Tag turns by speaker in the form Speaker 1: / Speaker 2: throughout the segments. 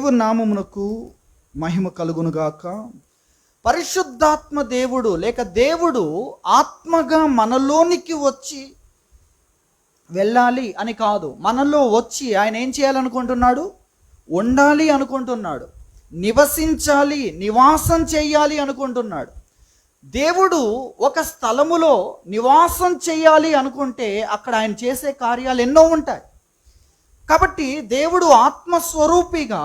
Speaker 1: క్రీస్తు నామమునకు మహిమ కలుగునుగాక. పరిశుద్ధాత్మ దేవుడు లేక దేవుడు ఆత్మగా మనలోనికి వచ్చి వెళ్ళాలి అని కాదు, మనలో వచ్చి ఆయన ఏం చేయాలనుకుంటున్నాడు? ఉండాలి అనుకుంటున్నాడు, నివసించాలి, నివాసం చేయాలి అనుకుంటున్నాడు. దేవుడు ఒక స్థలములో నివాసం చేయాలి అనుకుంటే అక్కడ ఆయన చేసే కార్యాలు ఎన్నో ఉంటాయి. కాబట్టి దేవుడు ఆత్మస్వరూపిగా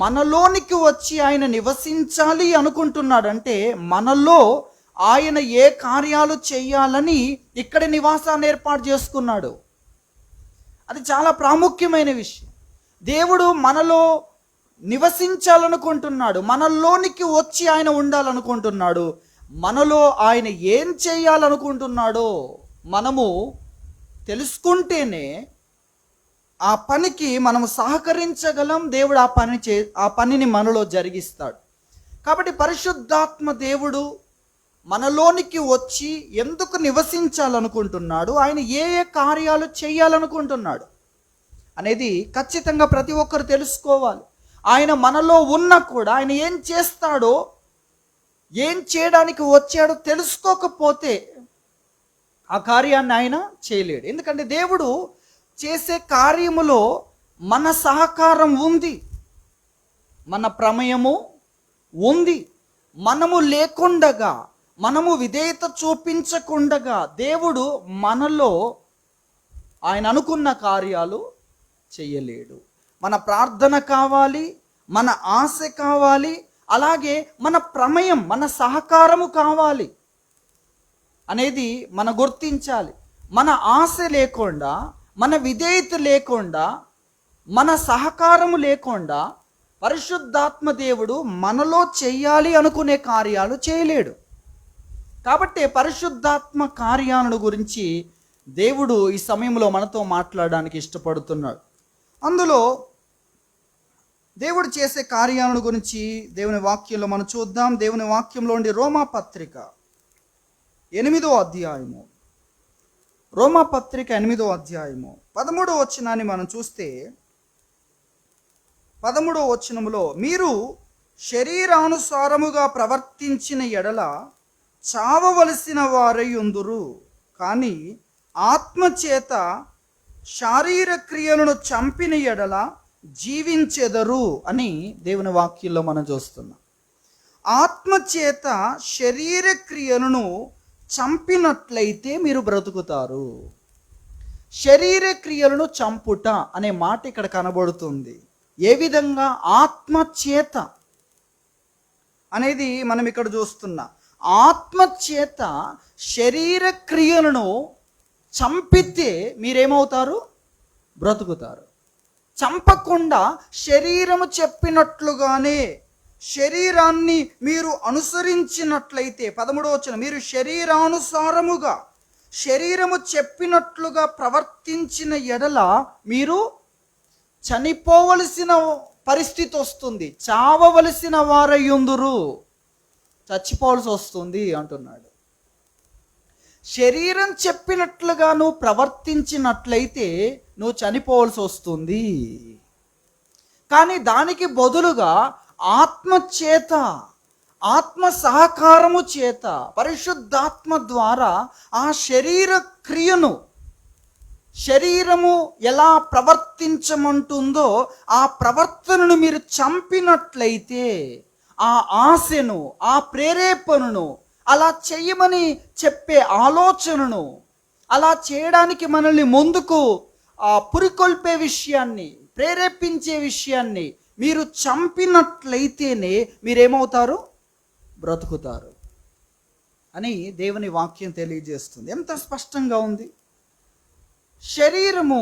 Speaker 1: మనలోనికి వచ్చి ఆయన నివసించాలి అనుకుంటున్నాడంటే మనలో ఆయన ఏ కార్యాలు చేయాలని ఇక్కడ నివాసాన్ని ఏర్పాటు చేసుకున్నాడు. అది చాలా ప్రాముఖ్యమైన విషయం. దేవుడు మనలో నివసించాలనుకుంటున్నాడు, మనలోనికి వచ్చి ఆయన ఉండాలనుకుంటున్నాడు. మనలో ఆయన ఏం చేయాలనుకుంటున్నాడో మనము తెలుసుకుంటేనే ఆ పనికి మనము సహకరించగలం. దేవుడు ఆ పనిని మనలో జరిగిస్తాడు. కాబట్టి పరిశుద్ధాత్మ దేవుడు మనలోనికి వచ్చి ఎందుకు నివసించాలనుకుంటున్నాడు, ఆయన ఏ ఏ కార్యాలు చేయాలనుకుంటున్నాడు అనేది ఖచ్చితంగా ప్రతి ఒక్కరు తెలుసుకోవాలి. ఆయన మనలో ఉన్నా కూడా ఆయన ఏం చేస్తాడో, ఏం చేయడానికి వచ్చాడో తెలుసుకోకపోతే ఆ కార్యాన్ని ఆయన చేయలేడు. ఎందుకంటే దేవుడు చేసే కార్యములో మన సహకారం ఉంది, మన ప్రమేయము ఉంది. మనము లేకుండగా, మనము విధేయత చూపించకుండగా దేవుడు మనలో ఆయన అనుకున్న కార్యాలు చేయలేడు. మన ప్రార్థన కావాలి, మన ఆశ కావాలి, అలాగే మన ప్రమేయం, మన సహకారము కావాలి అనేది మనం గుర్తించాలి. మన ఆశ లేకుండా, మన విధేయత లేకుండా, మన సహకారము లేకుండా పరిశుద్ధాత్మ దేవుడు మనలో చేయాలి అనుకునే కార్యాలు చేయలేడు. కాబట్టి పరిశుద్ధాత్మ కార్యాలను గురించి దేవుడు ఈ సమయంలో మనతో మాట్లాడడానికి ఇష్టపడుతున్నాడు. అందులో దేవుడు చేసే కార్యాలను గురించి దేవుని వాక్యంలో మనం చూద్దాం. దేవుని వాక్యంలో ఉండి రోమాపత్రిక 8వ అధ్యాయము, రోమాపత్రిక 8వ అధ్యాయము 13వ వచనాన్ని మనం చూస్తే, 13వ వచనములో మీరు శరీరానుసారముగా ప్రవర్తించిన ఎడల చావవలసిన వారై ఉందురు, కానీ ఆత్మచేత శారీర క్రియలను చంపిన ఎడల జీవించెదరు అని దేవుని వాక్యంలో మనం చూస్తున్నాం. ఆత్మచేత శరీర క్రియలను చంపినట్లయితే మీరు బ్రతుకుతారు. శరీర క్రియలను చంపుట అనే మాట ఇక్కడ కనబడుతుంది. ఏ విధంగా? ఆత్మచేత అనేది మనం ఇక్కడ చూస్తున్నాం. ఆత్మచేత శరీర క్రియలను చంపితే మీరేమవుతారు? బ్రతుకుతారు. చంపకుండా శరీరము చెప్పినట్లుగానే శరీరాన్ని మీరు అనుసరించినట్లయితే, 13వ వచనం, మీరు శరీరానుసారముగా శరీరము చెప్పినట్లుగా ప్రవర్తించిన ఎడల మీరు చనిపోవలసిన పరిస్థితి వస్తుంది, చావవలసిన వారయ్యుందురు, చచ్చిపోవలసి వస్తుంది అంటున్నాడు. శరీరం చెప్పినట్లుగా నువ్వు ప్రవర్తించినట్లయితే నువ్వు చనిపోవలసి వస్తుంది. కానీ దానికి బదులుగా ఆత్మచేత, ఆత్మ సహకారము చేత, పరిశుద్ధాత్మ ద్వారా ఆ శరీర క్రియను, శరీరము ఎలా ప్రవర్తించమంటుందో ఆ ప్రవర్తనను మీరు చంపినట్లయితే, ఆ ఆశను, ఆ ప్రేరేపణను, అలా చెయ్యమని చెప్పే ఆలోచనను, అలా చేయడానికి మనల్ని ముందుకు పురికొల్పే విషయాన్ని, ప్రేరేపించే విషయాన్ని మీరు చంపినట్లయితేనే మీరేమవుతారు? బ్రతుకుతారు అని దేవుని వాక్యం తెలియజేస్తుంది. ఎంత స్పష్టంగా ఉంది. శరీరము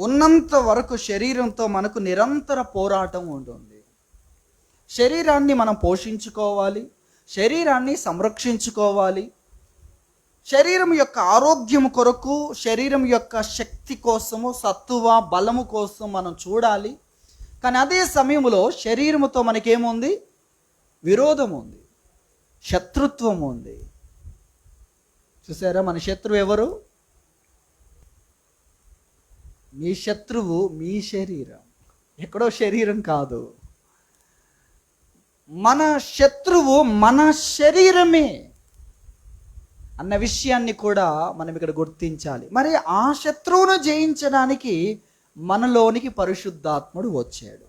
Speaker 1: ఉన్నంత వరకు శరీరంతో మనకు నిరంతర పోరాటం ఉంటుంది. శరీరాన్ని మనం పోషించుకోవాలి, శరీరాన్ని సంరక్షించుకోవాలి. శరీరం యొక్క ఆరోగ్యం కొరకు, శరీరం యొక్క శక్తి కోసము, సత్తువ బలము కోసం మనం చూడాలి. కానీ అదే సమయంలో శరీరముతో మనకేముంది? విరోధం ఉంది, శత్రుత్వం ఉంది. చూసారా, మన శత్రువు ఎవరు? మీ శత్రువు మీ శరీరం. ఎక్కడో శరీరం కాదు. మన శత్రువు మన శరీరమే అన్న విషయాన్ని కూడా మనం ఇక్కడ గుర్తించాలి. మరి ఆ శత్రువును జయించడానికి మనలోనికి పరిశుద్ధాత్ముడు వచ్చాడు.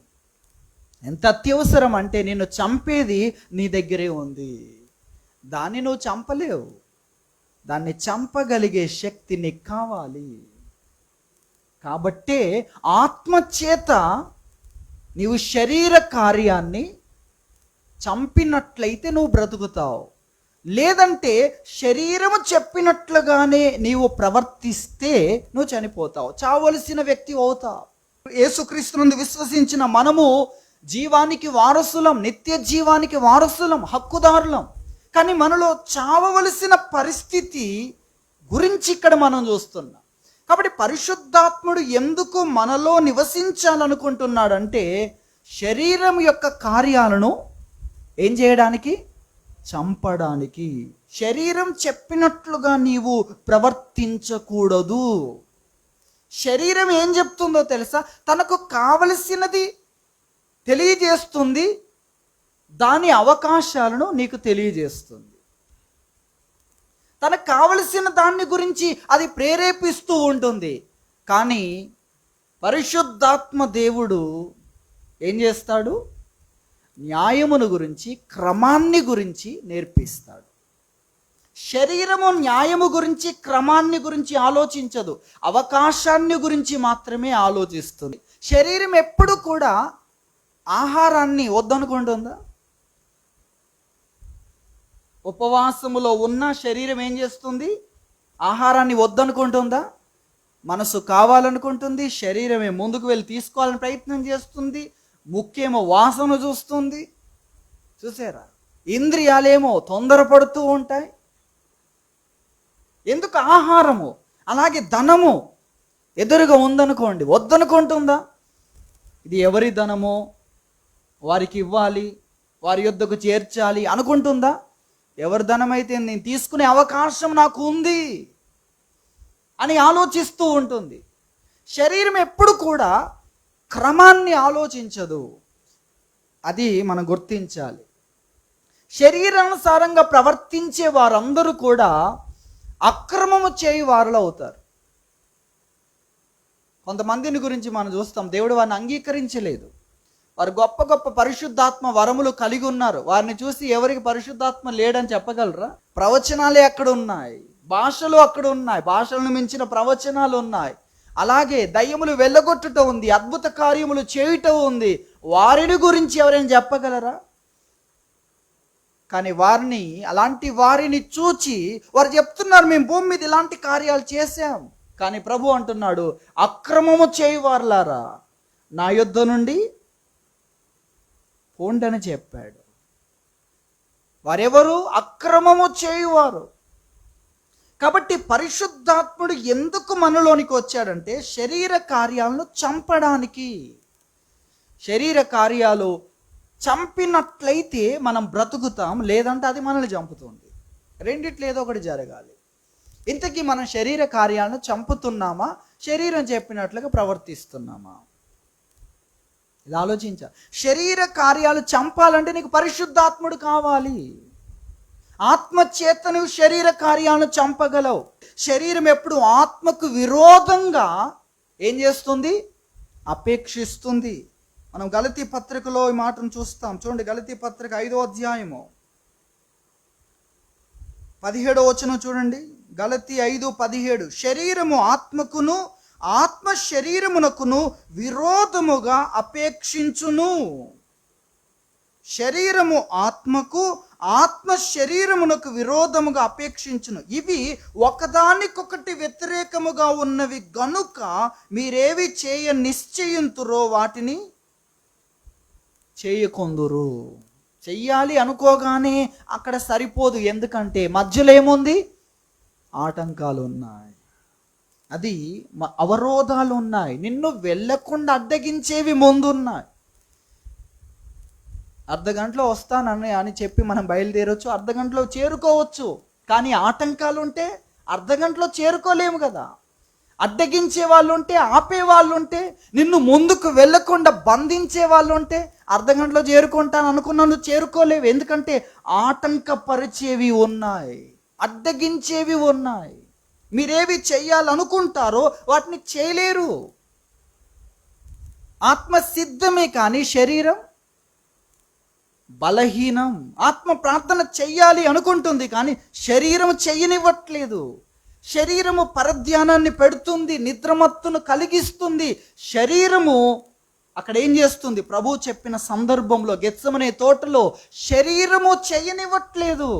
Speaker 1: ఎంత అత్యవసరం అంటే, నిన్ను చంపేది నీ దగ్గరే ఉంది, దాన్ని నువ్వు చంపలేవు, దాన్ని చంపగలిగే శక్తి నీకు కావాలి. కాబట్టే ఆత్మచేత నీవు శరీర కార్యాన్ని చంపినట్లయితే నువ్వు బ్రతుకుతావు. లేదంటే శరీరము చెప్పినట్లుగానే నీవు ప్రవర్తిస్తే నువ్వు చనిపోతావు, చావలసిన వ్యక్తి అవుతావు. యేసుక్రీస్తునందు విశ్వసించిన మనము జీవానికి వారసులం, నిత్య జీవానికి వారసులం, హక్కుదారులం. కానీ మనలో చావవలసిన పరిస్థితి గురించి ఇక్కడ మనం చూస్తున్నాం. కాబట్టి పరిశుద్ధాత్ముడు ఎందుకు మనలో నివసించాలనుకుంటున్నాడంటే, శరీరం యొక్క కార్యాలను ఏం చేయడానికి? చంపడానికి. శరీరం చెప్పినట్లుగా నీవు ప్రవర్తించకూడదు. శరీరం ఏం చెప్తుందో తెలుసా? తనకు కావలసినది తెలియజేస్తుంది, దాని అవకాశాలను నీకు తెలియజేస్తుంది. తనకు కావలసిన దాన్ని గురించి అది ప్రేరేపిస్తూ ఉంటుంది. కానీ పరిశుద్ధాత్మ దేవుడు ఏం చేస్తాడు? న్యాయమును గురించి, క్రమాన్ని గురించి నేర్పిస్తాడు. శరీరము న్యాయము గురించి, క్రమాన్ని గురించి ఆలోచించదు, అవకాశాన్ని గురించి మాత్రమే ఆలోచిస్తుంది. శరీరం ఎప్పుడు కూడా ఆహారాన్ని వద్దనుకుంటుందా? ఉపవాసములో ఉన్న శరీరం ఏం చేస్తుంది? ఆహారాన్ని వద్దనుకుంటుందా? మనసు కావాలనుకుంటుంది, శరీరమే ముందుకు వెళ్ళి తీసుకోవాలని ప్రయత్నం చేస్తుంది, ముఖ్యేమో వాసన చూస్తుంది. చూసారా? ఇంద్రియాలేమో తొందరపడుతూ ఉంటాయి. ఎందుకు? ఆహారము. అలాగే ధనము ఎదురుగా ఉందనుకోండి, వద్దనుకుంటుందా? ఇది ఎవరి ధనమో, వారికి ఇవ్వాలి, వారి యొద్దకు చేర్చాలి అనుకుంటుందా? ఎవరి ధనమైతే నేను తీసుకునే అవకాశం నాకు ఉంది అని ఆలోచిస్తూ ఉంటుంది. శరీరం ఎప్పుడు కూడా క్రమాన్ని ఆలోచించదు. అది మనం గుర్తించాలి. శరీరానుసారంగా ప్రవర్తించే వారందరూ కూడా అక్రమము చేయి వారులు అవుతారు. కొంతమందిని గురించి మనం చూస్తాం, దేవుడు వారిని అంగీకరించలేదు. వారు గొప్ప గొప్ప పరిశుద్ధాత్మ వరములు కలిగి ఉన్నారు. వారిని చూసి ఎవరికి పరిశుద్ధాత్మ లేడని చెప్పగలరా? ప్రవచనాలే అక్కడ ఉన్నాయి, భాషలు అక్కడ ఉన్నాయి, భాషలను మించిన ప్రవచనాలు ఉన్నాయి. అలాగే దయ్యములు వెళ్ళగొట్టుట ఉంది, అద్భుత కార్యములు చేయుట ఉంది. వారిని గురించి ఎవరైనా చెప్పగలరా? కానీ వారిని, అలాంటి వారిని చూచి వారు చెప్తున్నారు, మేము భూమి మీద ఇలాంటి కార్యాలు చేశాం. కానీ ప్రభు అంటున్నాడు, అక్రమము చేయువారులారా నా యొద్ద నుండి పోండని చెప్పాడు. వారెవరు? అక్రమము చేయువారు. కాబట్టి పరిశుద్ధాత్ముడు ఎందుకు మనలోనికి వచ్చాడంటే, శరీర కార్యాలను చంపడానికి. శరీర కార్యాలు చంపినట్లయితే మనం బ్రతుకుతాం, లేదంటే అది మనల్ని చంపుతుంది. రెండిట్లో ఏదో ఒకటి జరగాలి. ఇంతకీ మనం శరీర కార్యాలను చంపుతున్నామా, శరీరం చెప్పినట్లుగా ప్రవర్తిస్తున్నామా? ఇలా ఆలోచించాలి. శరీర కార్యాలు చంపాలంటే నీకు పరిశుద్ధాత్ముడు కావాలి. ఆత్మచేత నువ్వు శరీర కార్యాలను చంపగలవు. శరీరం ఎప్పుడు ఆత్మకు విరోధంగా ఏం చేస్తుంది? అపేక్షిస్తుంది. మనం గలతీ పత్రికలో ఈ మాటను చూస్తాం. చూడండి, గలతీ పత్రిక 5వ అధ్యాయము 17వ వచనం చూడండి. గలతీ 5:17, శరీరము ఆత్మకును, ఆత్మ శరీరమునకును విరోధముగా అపేక్షించును. శరీరము ఆత్మకు, ఆత్మ శరీరమునకు విరోధముగా అపేక్షించును. ఇవి ఒకదానికొకటి వ్యతిరేకముగా ఉన్నవి గనుక మీరేవి చేయ నిశ్చయింతురో వాటిని చేయకొందురు. చెయ్యాలి అనుకోగానే అక్కడ సరిపోదు. ఎందుకంటే మధ్యలో ఏముంది? ఆటంకాలు ఉన్నాయి, అది అవరోధాలు ఉన్నాయి, నిన్ను వెళ్ళకుండా అడ్డగించేవి ముందున్నాయి. అర్ధగంటలో వస్తానని అని చెప్పి మనం బయలుదేరవచ్చు, అర్ధగంటలో చేరుకోవచ్చు. కానీ ఆటంకాలు ఉంటే అర్ధగంటలో చేరుకోలేము కదా. అడ్డగించే వాళ్ళు ఉంటే, ఆపే వాళ్ళు ఉంటే, నిన్ను ముందుకు వెళ్ళకుండా బంధించే వాళ్ళు ఉంటే, అర్ధ గంటలో చేరుకుంటాను అనుకున్నాను, చేరుకోలేవు. ఎందుకంటే ఆటంకపరిచేవి ఉన్నాయి, అడ్డగించేవి ఉన్నాయి. మీరేవి చెయ్యాలనుకుంటారో వాటిని చేయలేరు. ఆత్మ సిద్ధమే కానీ శరీరం బలహీనం. ఆత్మ ప్రార్థన చెయ్యాలి అనుకుంటుంది కానీ శరీరం చెయ్యనివ్వట్లేదు. శరీరము పరధ్యానాన్ని పెడుతుంది, నిద్రమత్తును కలిగిస్తుంది. శరీరము అక్కడ ఏం చేస్తుంది? ప్రభు చెప్పిన సందర్భంలో గెత్సెమనే తోటలో శరీరము చెయ్యనివ్వట్లేదు.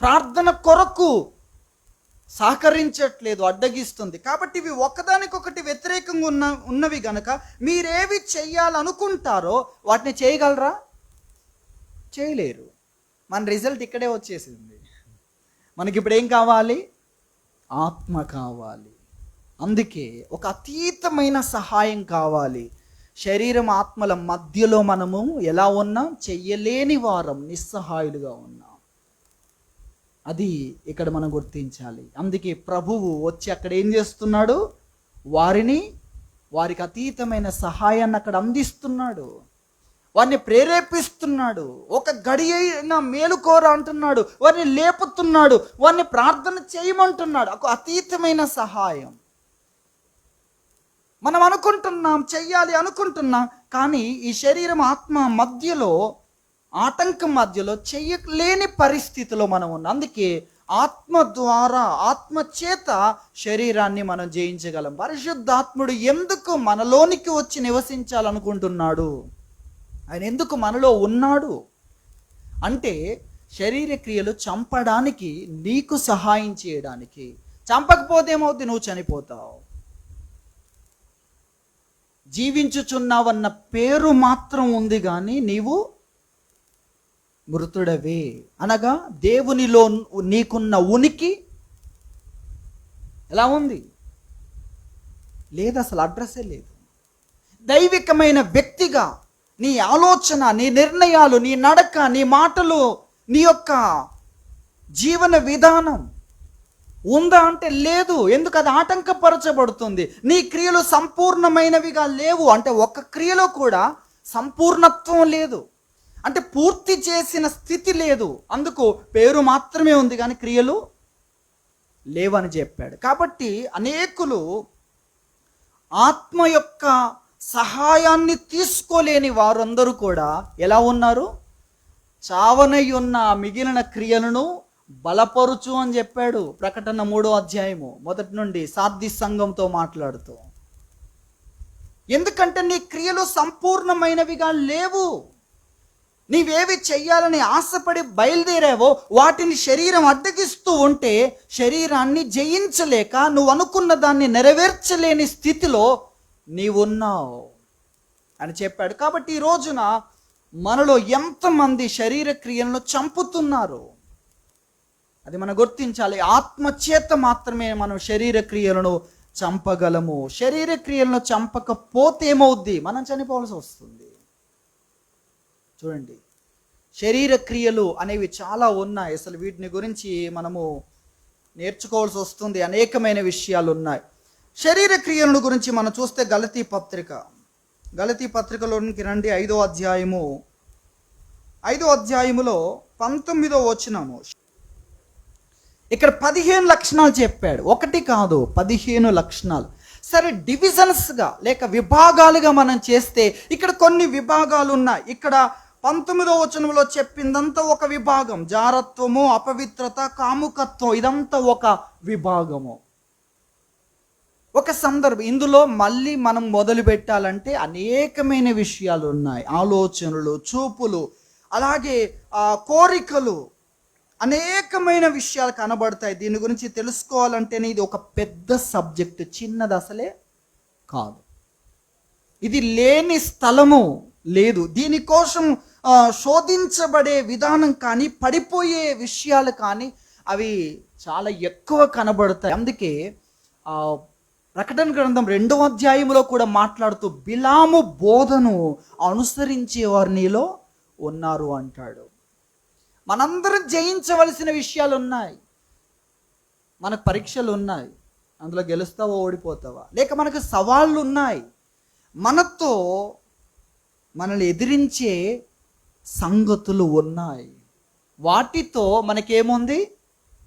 Speaker 1: ప్రార్థన కొరకు సహకరించట్లేదు, అడ్డగిస్తుంది. కాబట్టి ఇవి ఒకదానికొకటి వ్యతిరేకంగా ఉన్నవి గనక మీరేవి చెయ్యాలనుకుంటారో వాటిని చేయగలరా? చేయలేరు. మన రిజల్ట్ ఇక్కడే వచ్చేసింది. మనకి ఇప్పుడు ఏం కావాలి? ఆత్మ కావాలి. అందుకే ఒక అతీతమైన సహాయం కావాలి. శరీరం ఆత్మల మధ్యలో మనము ఎలా ఉన్నాం? చెయ్యలేని వారం, నిస్సహాయులుగా ఉన్నాం. అది ఇక్కడ మనం గుర్తించాలి. అందుకే ప్రభువు వచ్చి అక్కడ ఏం చేస్తున్నాడు? వారికి అతీతమైన సహాయాన్ని అక్కడ అందిస్తున్నాడు, వారిని ప్రేరేపిస్తున్నాడు. ఒక గడి అయినా మేలుకోరా అంటున్నాడు, వారిని లేపుతున్నాడు, వారిని ప్రార్థన చేయమంటున్నాడు. ఒక అతీతమైన సహాయం. మనం అనుకుంటున్నాం, చెయ్యాలి అనుకుంటున్నాం, కానీ ఈ శరీరం ఆత్మ మధ్యలో, ఆటంకం మధ్యలో చెయ్యలేని పరిస్థితిలో మనం ఉన్నాం. అందుకే ఆత్మ ద్వారా, ఆత్మ చేత శరీరాన్ని మనం జయించగలం. పరిశుద్ధాత్ముడు ఎందుకు మనలోనికి వచ్చి నివసించాలనుకుంటున్నాడు? ఆయన ఎందుకు మనలో ఉన్నాడు అంటే శరీర క్రియలు చంపడానికి, నీకు సహాయం చేయడానికి. చంపకపోతే ఏమవుద్ది? నువ్వు చనిపోతావు. జీవించుచున్నావన్న పేరు మాత్రం ఉంది కానీ నీవు మృతుడవే. అనగా దేవునిలో నీకున్న ఉనికి ఎలా ఉంది? లేదు, అసలు అడ్రస్సే లేదు. దైవికమైన వ్యక్తిగా నీ ఆలోచన, నీ నిర్ణయాలు, నీ నడక, నీ మాటలు, నీ యొక్క జీవన విధానం ఉందా అంటే లేదు. ఎందుకు? అది ఆటంకపరచబడుతుంది. నీ క్రియలు సంపూర్ణమైనవిగా లేవు. అంటే ఒక్క క్రియలో కూడా సంపూర్ణత్వం లేదు, అంటే పూర్తి చేసిన స్థితి లేదు. అందుకు పేరు మాత్రమే ఉంది కానీ క్రియలు లేవని చెప్పాడు. కాబట్టి అనేకులు ఆత్మ యొక్క సహాయాన్ని తీసుకోలేని వారందరూ కూడా ఎలా ఉన్నారు? చావనై ఉన్న మిగిలిన క్రియలను బలపరుచు అని చెప్పాడు. ప్రకటన 3వ అధ్యాయము 1 నుండి సార్ది సంఘంతో మాట్లాడుతూ. ఎందుకంటే నీ క్రియలు సంపూర్ణమైనవిగా లేవు. నీవేవి చెయ్యాలని ఆశపడి బయలుదేరావో వాటిని శరీరం అడ్డగిస్తూ ఉంటే శరీరాన్ని జయించలేక నువ్వు అనుకున్న దాన్ని నెరవేర్చలేని స్థితిలో నీవున్నావు అని చెప్పాడు. కాబట్టి ఈ రోజున మనలో ఎంతమంది శరీర క్రియలను చంపుతున్నారు అది మనం గుర్తించాలి. ఆత్మచేత మాత్రమే మనం శరీర క్రియలను చంపగలము. శరీర క్రియలను చంపకపోతే ఏమవుద్ది? మనం చనిపోవాల్సి వస్తుంది. చూడండి, శరీర క్రియలు అనేవి చాలా ఉన్నాయి. అసలు వీటిని గురించి మనము నేర్చుకోవాల్సి వస్తుంది. అనేకమైన విషయాలు ఉన్నాయి. శరీర క్రియలను గురించి మనం చూస్తే గలతీ పత్రికలోనికి రండి. 5వ అధ్యాయము 5వ అధ్యాయములో 19వ వచనము. ఇక్కడ 15 లక్షణాలు చెప్పాడు. ఒకటి కాదు, 15 లక్షణాలు. సరే, డివిజన్స్గా లేక విభాగాలుగా మనం చేస్తే ఇక్కడ కొన్ని విభాగాలు ఉన్నాయి. ఇక్కడ 19వ వచనంలో చెప్పిందంతా ఒక విభాగం. జారత్వము, అపవిత్రత, కాముకత్వం, ఇదంతా ఒక విభాగము, ఒక సందర్భం. ఇందులో మళ్ళీ మనం మొదలు పెట్టాలంటే అనేకమైన విషయాలు ఉన్నాయి. ఆలోచనలు, చూపులు, అలాగే కోరికలు, అనేకమైన విషయాలు కనబడతాయి. దీని గురించి తెలుసుకోవాలంటేనే ఇది ఒక పెద్ద సబ్జెక్టు, చిన్నది అసలే కాదు. ఇది లేని స్థలము లేదు. దీనికోసం శోధించబడే విధానం కానీ, పడిపోయే విషయాలు కానీ అవి చాలా ఎక్కువ కనబడతాయి. అందుకే ప్రకటన గ్రంథం 2వ అధ్యాయంలో కూడా మాట్లాడుతూ బిలాము బోధను అనుసరించేవారు నీలో ఉన్నారు అంటాడు. మనందరం జయించవలసిన విషయాలు ఉన్నాయి. మనకు పరీక్షలు ఉన్నాయి, అందులో గెలుస్తావా ఓడిపోతావా? లేక మనకు సవాళ్ళు ఉన్నాయి, మనతో మనల్ని ఎదిరించే సంగతులు ఉన్నాయి, వాటితో మనకేముంది?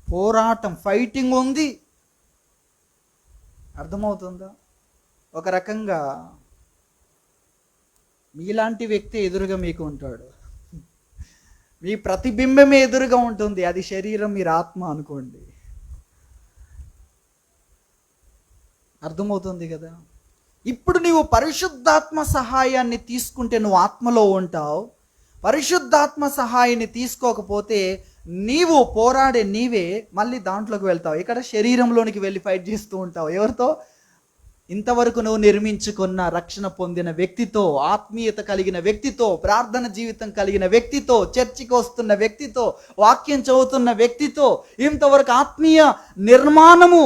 Speaker 1: పోరాటం, ఫైటింగ్ ఉంది. అర్థమవుతుందా? ఒక రకంగా మీలాంటి వ్యక్తి ఎదురుగా మీకు ఉంటాడు, మీ ప్రతిబింబమే ఎదురుగా ఉంటుంది, అది శరీరం, మీరు ఆత్మ అనుకోండి. అర్థమవుతుంది కదా? ఇప్పుడు నీవు పరిశుద్ధాత్మ సహాయాన్ని తీసుకుంటే నువ్వు ఆత్మలో ఉంటావు. పరిశుద్ధాత్మ సహాయాన్ని తీసుకోకపోతే నీవు పోరాడే నీవే మళ్ళీ దాంట్లోకి వెళ్తావు. ఇక్కడ శరీరంలోనికి వెళ్ళి ఫైట్ చేస్తూ ఉంటావు. ఎవరితో? ఇంతవరకు నువ్వు నిర్మించుకున్న రక్షణ పొందిన వ్యక్తితో, ఆత్మీయత కలిగిన వ్యక్తితో, ప్రార్థన జీవితం కలిగిన వ్యక్తితో, చర్చికి వస్తున్న వ్యక్తితో, వాక్యం చదువుతున్న వ్యక్తితో, ఇంతవరకు ఆత్మీయ నిర్మాణము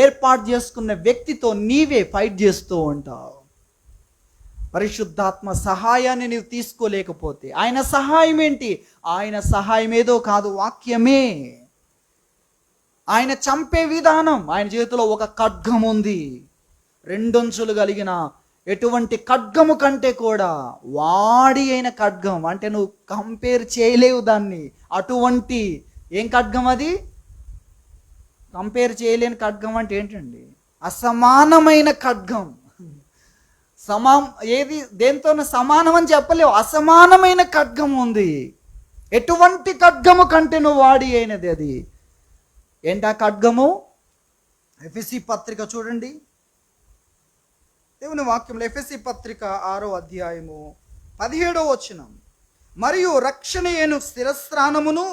Speaker 1: ఏర్పాటు చేసుకున్న వ్యక్తితో నీవే ఫైట్ చేస్తూ ఉంటావు. పరిశుద్ధాత్మ సహాయాన్ని నీవు తీసుకోలేకపోతే, ఆయన సహాయం ఏంటి? ఆయన సహాయం ఏదో కాదు, వాక్యమే. ఆయన చంపే విధానం, ఆయన చేతిలో ఒక ఖడ్గం ఉంది, రెండొంచులు కలిగిన ఎటువంటి ఖడ్గము కంటే కూడా వాడి అయిన ఖడ్గం. అంటే నువ్వు కంపేర్ చేయలేవు దాన్ని. అటువంటి ఏం ఖడ్గం అది? కంపేర్ చేయలేని ఖడ్గం అంటే ఏంటండి? అసమానమైన ఖడ్గం. ఏది దేంతోనూ సమానం అని చెప్పలేవు, అసమానమైన ఖడ్గం ఉంది. ఎటువంటి ఖడ్గము కంటే నువ్వు వాడి అయినది అది. ఏంటా ఖడ్గము? ఎఫెసీ పత్రిక చూడండి, దేవుని వాక్యంలో ఎఫెసీ పత్రిక 6వ అధ్యాయము 17వ వచనం. మరియు రక్షణయేను శిరస్త్రాణమును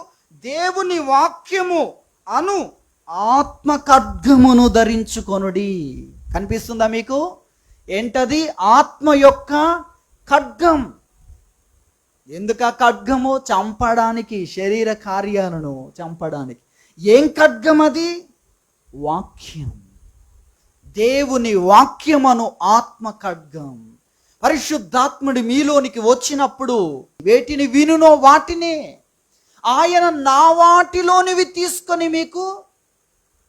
Speaker 1: దేవుని వాక్యము అను ఆత్మ ఖడ్గమును ధరించుకొనుడి. కనిపిస్తుందా మీకు? ఏంటది? ఆత్మ యొక్క ఖడ్గం. ఎందుకు ఆ ఖడ్గము? చంపడానికి, శరీర కార్యాలను చంపడానికి. ఏం ఖడ్గం అది? వాక్యం. దేవుని వాక్యమను ఆత్మ ఖడ్గం. పరిశుద్ధాత్ముడి మీలోనికి వచ్చినప్పుడు వేటిని వినునో వాటినే ఆయన నా వాటిలోనివి తీసుకొని మీకు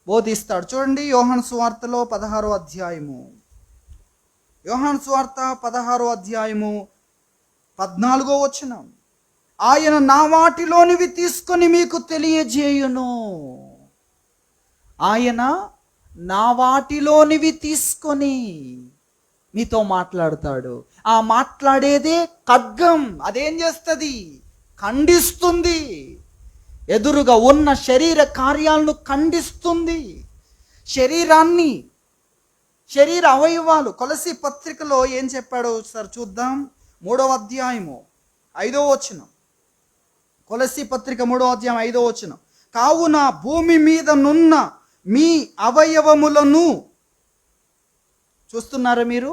Speaker 1: బోధిస్తాడు. చూడండి, యోహాను సువార్తలో 16వ అధ్యాయము, యోహాను సువార్త 16వ అధ్యాయము 14వ వచనం. ఆయన నా వాటిలోనివి తీసుకొని మీకు తెలియజేయును. ఆయన నా వాటిలోనివి తీసుకొని మీతో మాట్లాడతాడు. ఆ మాట్లాడేదే ఖడ్గం. అదేం చేస్తుంది? ఖండిస్తుంది. ఎదురుగా ఉన్న శరీర కార్యాలను ఖండిస్తుంది. శరీరాన్ని, శరీర అవయవాలు. కొలసీ పత్రికలో ఏం చెప్పాడో ఒకసారి చూద్దాం. 3వ అధ్యాయము 5వ వచనం. కొలసీ పత్రిక 3వ అధ్యాయం 5వ వచనం. కావున భూమి మీద నున్న మీ అవయవములను, చూస్తున్నారా మీరు?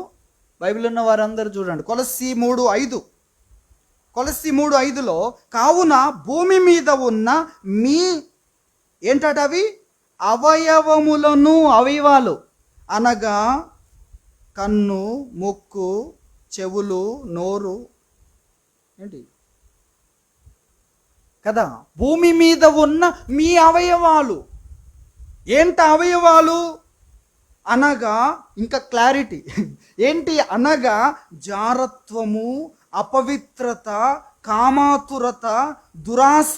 Speaker 1: బైబిల్ ఉన్న వారందరూ చూడండి. కొలసీ 3:5లో కావున భూమి మీద ఉన్న మీ ఏంటట అవి? అవయవములను. అవయవాలు అనగా కన్ను, ముక్కు, చెవులు, నోరు, ఏంటి కదా? భూమి మీద ఉన్న మీ అవయవాలు. ఏంటి అవయవాలు అనగా? ఇంకా క్లారిటీ ఏంటి అనగా? జారత్వము, అపవిత్రత, కామాతురత, దురాశ,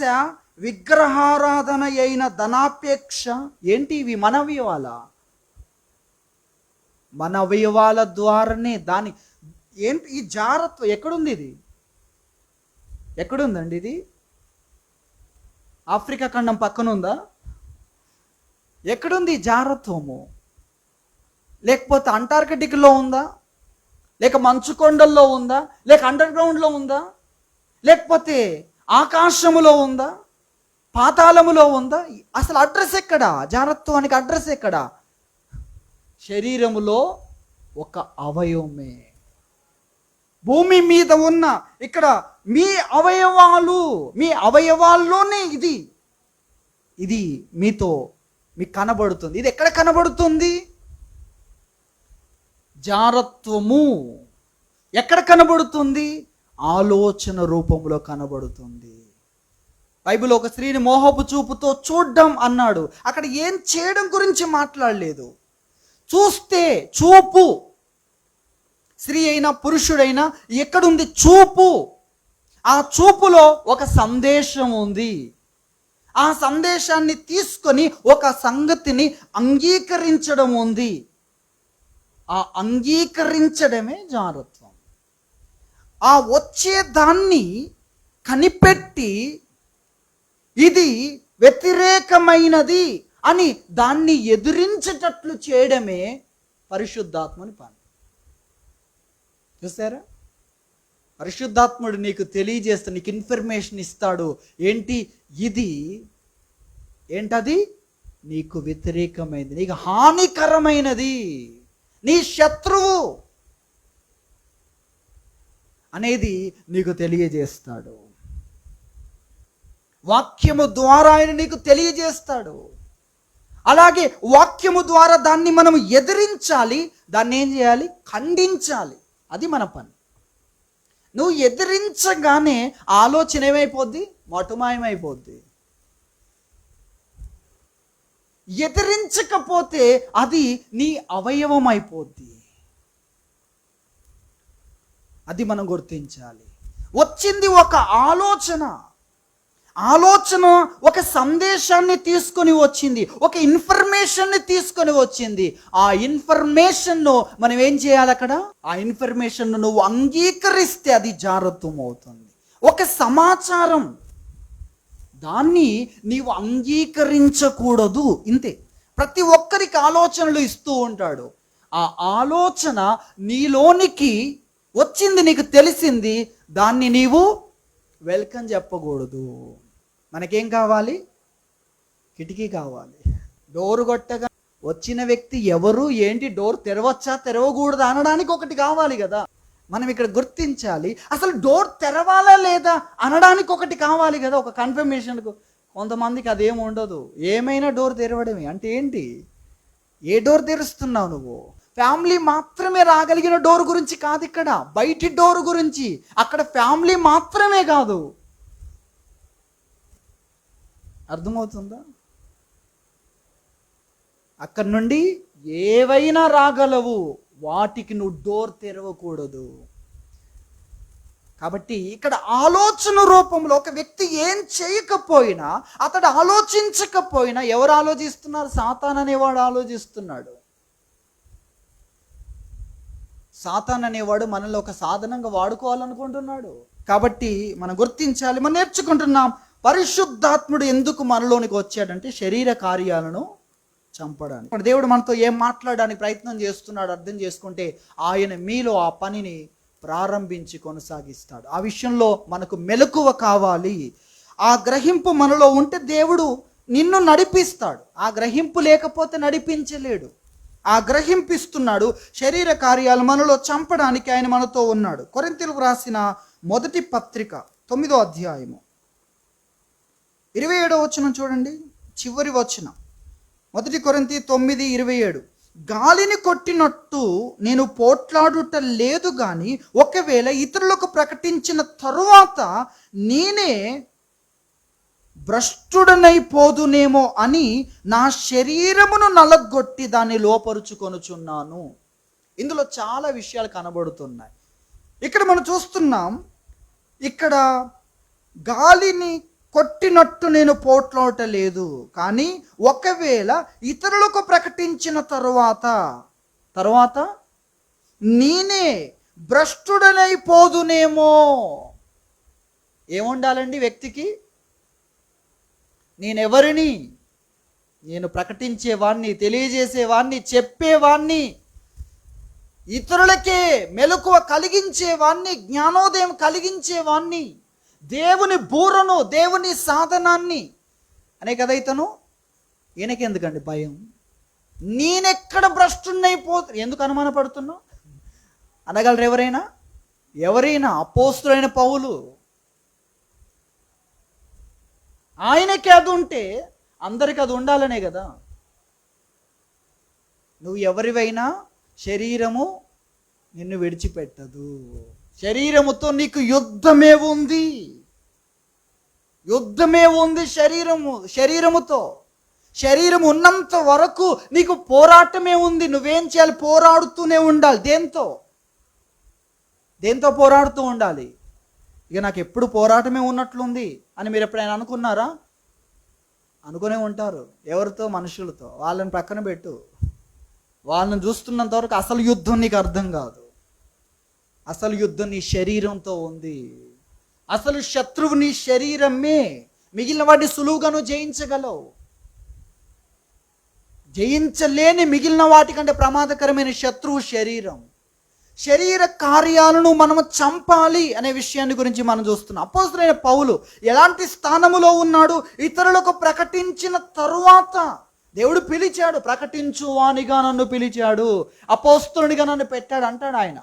Speaker 1: విగ్రహారాధన అయిన ధనాపేక్ష. ఏంటి ఇవి? మన అవయవాల. మన అవయవాల ద్వారానే దాని ఏంటి ఈ జారత్వం? ఎక్కడుంది ఇది? ఎక్కడుందండి ఇది? ఆఫ్రికా ఖండం పక్కన ఉందా? ఎక్కడుంది జారత్వము? లేకపోతే అంటార్కిటిక్లో ఉందా? లేక మంచు కొండల్లో ఉందా? లేక అండర్ గ్రౌండ్లో ఉందా? లేకపోతే ఆకాశములో ఉందా? పాతాళములో ఉందా? అసలు అడ్రస్ ఎక్కడా? జారత్వానికి అడ్రస్ ఎక్కడా? శరీరములో ఒక అవయవమే. భూమి మీద ఉన్న ఇక్కడ మీ అవయవాలు, మీ అవయవాల్లోనే ఇది మీతో మీకు కనబడుతుంది. ఇది ఎక్కడ కనబడుతుంది? జారత్వము ఎక్కడ కనబడుతుంది? ఆలోచన రూపంలో కనబడుతుంది. బైబిల్ ఒక స్త్రీని మోహపు చూపుతో చూడడం అన్నాడు. అక్కడ ఏం చేయడం గురించి మాట్లాడలేదు. చూస్తే చూపు, స్త్రీ అయినా పురుషుడైనా ఎక్కడుంది? చూపు. ఆ చూపులో ఒక సందేశం ఉంది. ఆ సందేశాన్ని తీసుకొని ఒక సంగతిని అంగీకరించడం ఉంది. ఆ అంగీకరించడమే జారత్వం. ఆ వచ్చే దాన్ని కనిపెట్టి ఇది వ్యతిరేకమైనది అని దాన్ని ఎదిరించేటట్లు చేయడమే పరిశుద్ధాత్మని పని. చూసారా? పరిశుద్ధాత్ముడు నీకు తెలియజేస్తా, నీకు ఇన్ఫర్మేషన్ ఇస్తాడు. ఏంటి ఇది? ఏంటది? నీకు వ్యతిరేకమైనది, నీకు హానికరమైనది, నీ శత్రువు అనేది నీకు తెలియజేస్తాడు. వాక్యము ద్వారా ఆయన నీకు తెలియజేస్తాడు. అలాగే వాక్యము ద్వారా దాన్ని మనం ఎదిరించాలి. దాన్ని ఏం చేయాలి? ఖండించాలి. అది మన పని. నువ్వు ఎదిరించగానే ఆలోచన ఏమైపోద్ది? మటుమాయమైపోద్ది. ఎదిరించకపోతే అది నీ అవయవం అయిపోద్ది. అది మనం గుర్తించాలి. వచ్చింది ఒక ఆలోచన ఒక సందేశాన్ని తీసుకొని వచ్చింది, ఒక ఇన్ఫర్మేషన్ని తీసుకొని వచ్చింది. ఆ ఇన్ఫర్మేషన్ను మనం ఏం చేయాలి? అక్కడ ఆ ఇన్ఫర్మేషన్ను నువ్వు అంగీకరిస్తే అది జారత్వం అవుతుంది. ఒక సమాచారం, దాన్ని నీవు అంగీకరించకూడదు. ఇంతే. ప్రతి ఒక్కరికి ఆలోచనలు ఇస్తూ ఉంటాడు. ఆ ఆలోచన నీలోనికి వచ్చింది, నీకు తెలిసింది, దాన్ని నీవు వెల్కమ్ చెప్పకూడదు. మనకేం కావాలి? కిటికీ కావాలి. డోరు కొట్టగా వచ్చిన వ్యక్తి ఎవరు, ఏంటి, డోర్ తెరవచ్చా తెరవకూడదా అనడానికి ఒకటి కావాలి కదా. మనం ఇక్కడ గుర్తించాలి. అసలు డోర్ తెరవాలా లేదా అనడానికి ఒకటి కావాలి కదా, ఒక కన్ఫర్మేషన్కు. కొంతమందికి అదేం ఉండదు. ఏమైనా డోర్ తెరవడమే. అంటే ఏంటి? ఏ డోర్ తెరుస్తున్నావు నువ్వు? ఫ్యామిలీ మాత్రమే రాగలిగిన డోర్ గురించి కాదు ఇక్కడ, బయటి డోర్ గురించి. అక్కడ ఫ్యామిలీ మాత్రమే కాదు. అర్థమవుతుందా? అక్కడి నుండి ఏవైనా రాగలవు, వాటికి నువ్వు డోర్ తెరవకూడదు. కాబట్టి ఇక్కడ ఆలోచన రూపంలో ఒక వ్యక్తి ఏం చేయకపోయినా, అతడు ఆలోచించకపోయినా ఎవరు ఆలోచిస్తున్నారు? సాతాన్ అనేవాడు ఆలోచిస్తున్నాడు. సాతాన్ అనేవాడు మనల్ని ఒక సాధనంగా వాడుకోవాలనుకుంటున్నాడు. కాబట్టి మనం గుర్తించాలి. మనం నేర్చుకుంటున్నాం పరిశుద్ధాత్ముడు ఎందుకు మనలోనికి వచ్చాడంటే శరీర కార్యాలను చంపడానికి. దేవుడు మనతో ఏం మాట్లాడడానికి ప్రయత్నం చేస్తున్నాడు అర్థం చేసుకుంటే ఆయన మీలో ఆ పనిని ప్రారంభించి కొనసాగిస్తాడు. ఆ విషయంలో మనకు మెలకువ కావాలి. ఆ గ్రహింపు మనలో ఉంటే దేవుడు నిన్ను నడిపిస్తాడు. ఆ గ్రహింపు లేకపోతే నడిపించలేడు. ఆ గ్రహింపిస్తున్నాడు. శరీర కార్యాలు మనలో చంపడానికి ఆయన మనతో ఉన్నాడు. కొరింథీయులకు రాసిన మొదటి పత్రిక 9వ అధ్యాయము 27వ వచనం చూడండి, చివరి వచనం. 1 కొరింథీ 9:27. గాలిని కొట్టినట్టు నేను పోట్లాడుట లేదు గాని ఒకవేళ ఇతరులకు ప్రకటించిన తరువాత నేనే భ్రష్టుడనైపోదునేమో అని నా శరీరమును నలగొట్టి దాన్ని లోపరుచుకొనుచున్నాను. ఇందులో చాలా విషయాలు కనబడుతున్నాయి. ఇక్కడ మనం చూస్తున్నాం, ఇక్కడ గాలిని కొట్టినట్టు నేను పోట్లాడట లేదు, కానీ ఒకవేళ ఇతరులకు ప్రకటించిన తరువాత నేనే భ్రష్టుడనైపోదునేమో. ఏముండాలండి వ్యక్తికి? నేనెవరిని? నేను ప్రకటించేవాణ్ణి, తెలియజేసేవాణ్ణి, చెప్పేవాణ్ణి, ఇతరులకే మెలకువ కలిగించేవాణ్ణి, జ్ఞానోదయం కలిగించేవాణ్ణి, దేవుని బూరను, దేవుని సాధనాన్ని అనే కదా ఇతను. ఈయనకి ఎందుకండి భయం? నేనెక్కడ భ్రష్టున్నైపోతు? ఎందుకు అనుమానపడుతున్నావు అనగలరు ఎవరైనా? అపోస్తులైన పౌలు, ఆయనకి అది ఉంటే అందరికి అది ఉండాలనే కదా. నువ్వు ఎవరివైనా శరీరము నిన్ను విడిచిపెట్టదు. శరీరముతో నీకు యుద్ధమే ఉంది. శరీరముతో. శరీరం ఉన్నంత వరకు నీకు పోరాటమే ఉంది. నువ్వేం చేయాలి? పోరాడుతూనే ఉండాలి. దేంతో పోరాడుతూ ఉండాలి? ఇక నాకు ఎప్పుడు పోరాటమే ఉన్నట్లుంది అని మీరు ఎప్పుడైనా అనుకున్నారా? అనుకునే ఉంటారు. ఎవరితో? మనుషులతో. వాళ్ళని పక్కన పెట్టు. వాళ్ళని చూస్తున్నంత వరకు అసలు యుద్ధం నీకు అర్థం కాదు. అసలు యుద్ధం నీ శరీరంతో ఉంది. అసలు శత్రువు నీ శరీరమే. మిగిలిన వాటిని సులువుగా నువ్వు జయించగలవు. జయించలేని మిగిలిన వాటికంటే ప్రమాదకరమైన శత్రువు శరీరం. శరీర కార్యాలను మనము చంపాలి అనే విషయాన్ని గురించి మనం చూస్తున్నాం. అపోస్తలుడైన పౌలు ఎలాంటి స్థానములో ఉన్నాడు? ఇతరులకు ప్రకటించిన తరువాత దేవుడు పిలిచాడు. ప్రకటించువానిగా నన్ను పిలిచాడు, అపోస్తలునిగా నన్ను పెట్టాడు అంటాడు ఆయన.